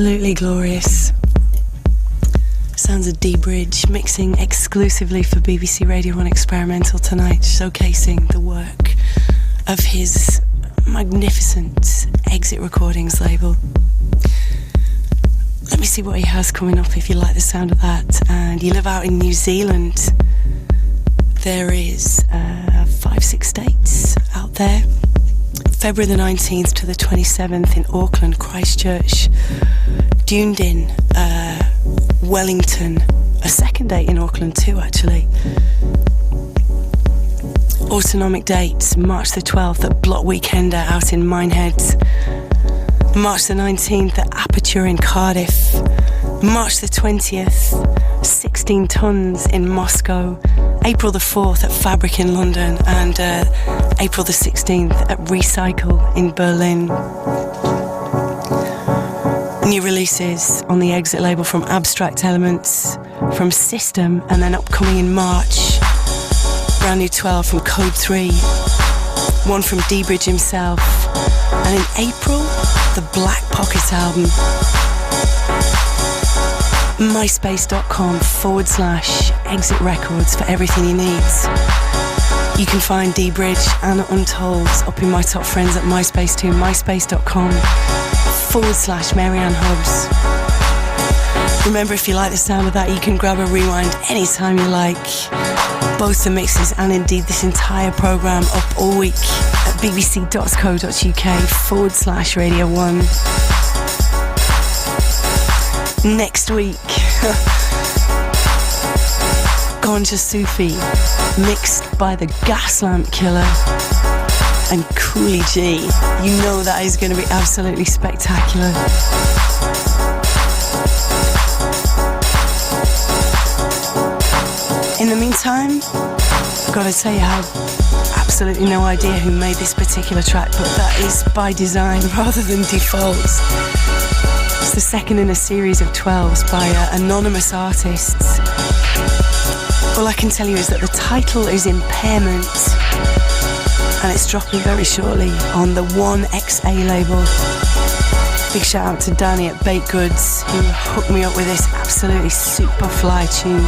Absolutely glorious. Sounds of dBridge mixing exclusively for BBC Radio 1 Experimental tonight, showcasing the work of his magnificent Exit Recordings label. Let me see what he has coming up if you like the sound of that. And you live out in New Zealand, there is 5-6 dates out there. February the 19th to the 27th in Auckland, Christchurch, Dunedin, Wellington, a second date in Auckland too actually. Autonomic dates, March the 12th at Block Weekender out in Minehead, March the 19th at Aperture in Cardiff, March the 20th, 16 Tons in Moscow, April the 4th at Fabric in London, and April the 16th at Recycle in Berlin. New releases on the Exit label from Abstract Elements, from System, and then upcoming in March, brand new 12 from Code 3, one from dBridge himself, and in April, the Black Pocket album. myspace.com/Exit Records for everything he needs. You can find dBridge and Untold up in my top friends at MySpace too, myspace.com/Marianne Hobbs. Remember, if you like the sound of that, you can grab a rewind anytime you like. Both the mixes and indeed this entire programme up all week at bbc.co.uk/Radio 1. Next week, Ganja Sufi, mixed by the Gaslamp Killer and Coolie G. You know that is going to be absolutely spectacular. In the meantime, I've got to tell you, I have absolutely no idea who made this particular track, but that is by design rather than default. It's the second in a series of 12s by anonymous artists. All I can tell you is that the title is Impairment, and it's dropping very shortly on the 1XA label. Big shout out to Danny at Baked Goods, who hooked me up with this absolutely super fly tune.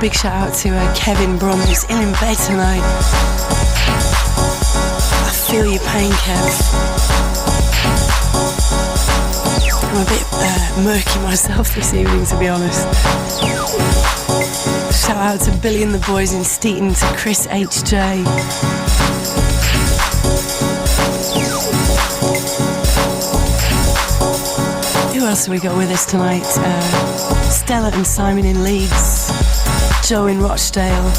Big shout out to Kevin Brum, who's ill in bed tonight. I feel your pain, Kev. I'm a bit murky myself this evening, to be honest. Shout out to Billy and the boys in Steeton, to Chris HJ. Who else have we got with us tonight? Stella and Simon in Leeds. Joe in Rochdale,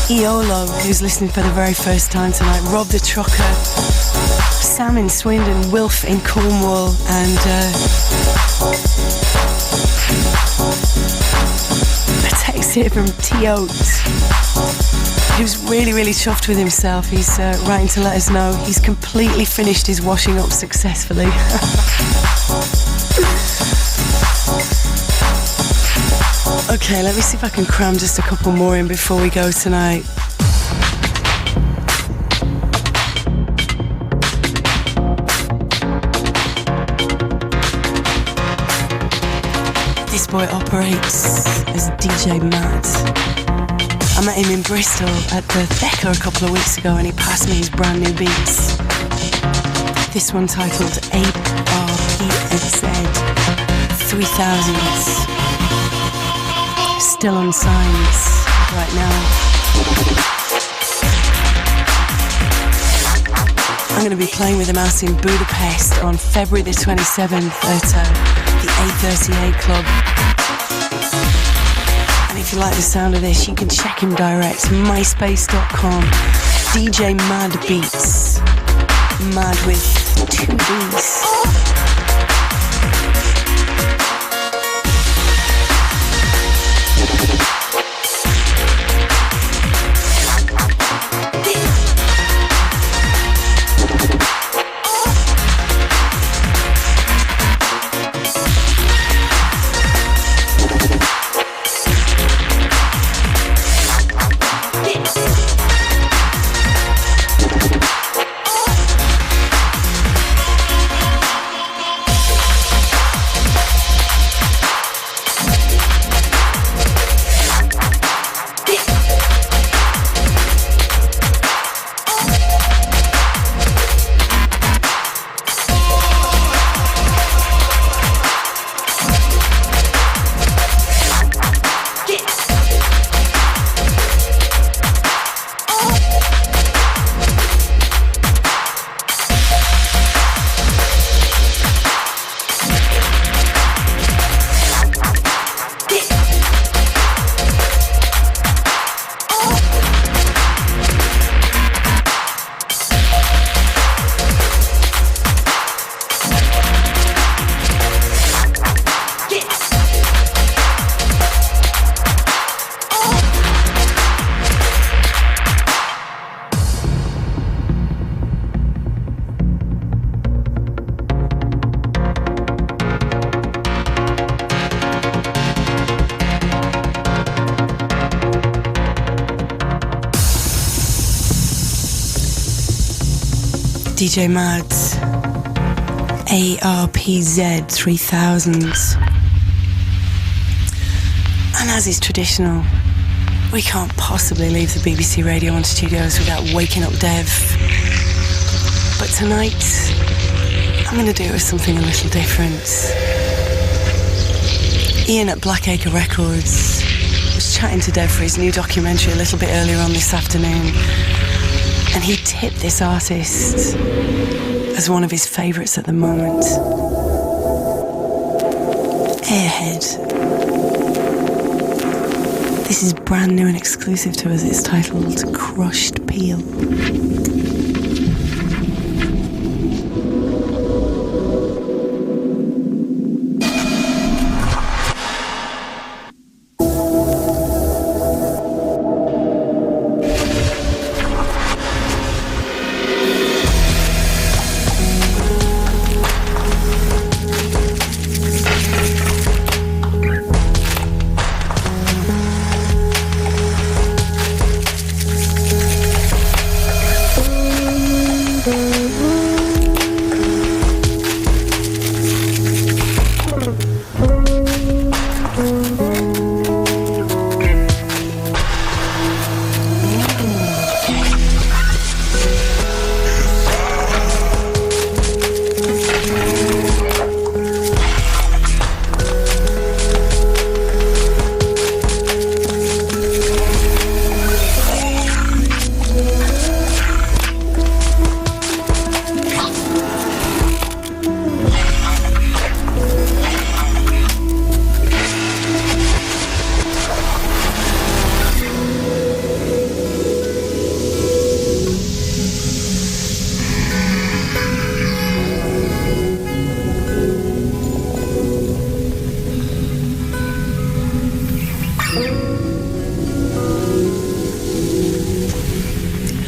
Eolo, who's listening for the very first time tonight, Rob the Trucker, Sam in Swindon, Wilf in Cornwall, and a text here from T. Oates, who's really, really chuffed with himself. He's writing to let us know he's completely finished his washing up successfully. Okay, let me see if I can cram just a couple more in before we go tonight. This this boy operates as DJ Mad. I met him in Bristol at the Theka a couple of weeks ago and he passed me his brand new beats. This one titled ARPZ 3000s. Still unsigned right now. I'm going to be playing with him out in Budapest on February the 27th at the A38 Club. And if you like the sound of this, you can check him direct, myspace.com, DJ Mad Beats. Mad with 2 D's. DJ Mads, ARPZ 3000s. And as is traditional, we can't possibly leave the BBC Radio 1 studios without waking up Dev. But tonight, I'm going to do it with something a little different. Ian at Blackacre Records was chatting to Dev for his new documentary a little bit earlier on this afternoon. And he tipped this artist as one of his favourites at the moment. Airhead. This is brand new and exclusive to us. It's titled Crushed Peel.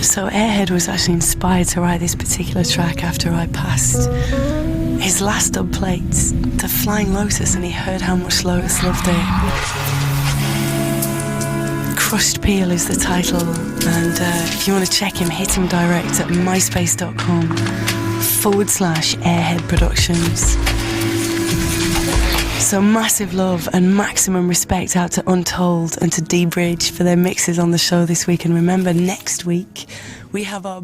So Airhead was actually inspired to write this particular track after I passed his last dub plate to Flying Lotus and he heard how much Lotus loved it. Crushed Peel is the title, and if you want to check him, hit him direct at myspace.com/Airhead Productions. So massive love and maximum respect out to Untold and to dBridge for their mixes on the show this week. And remember, next week we have our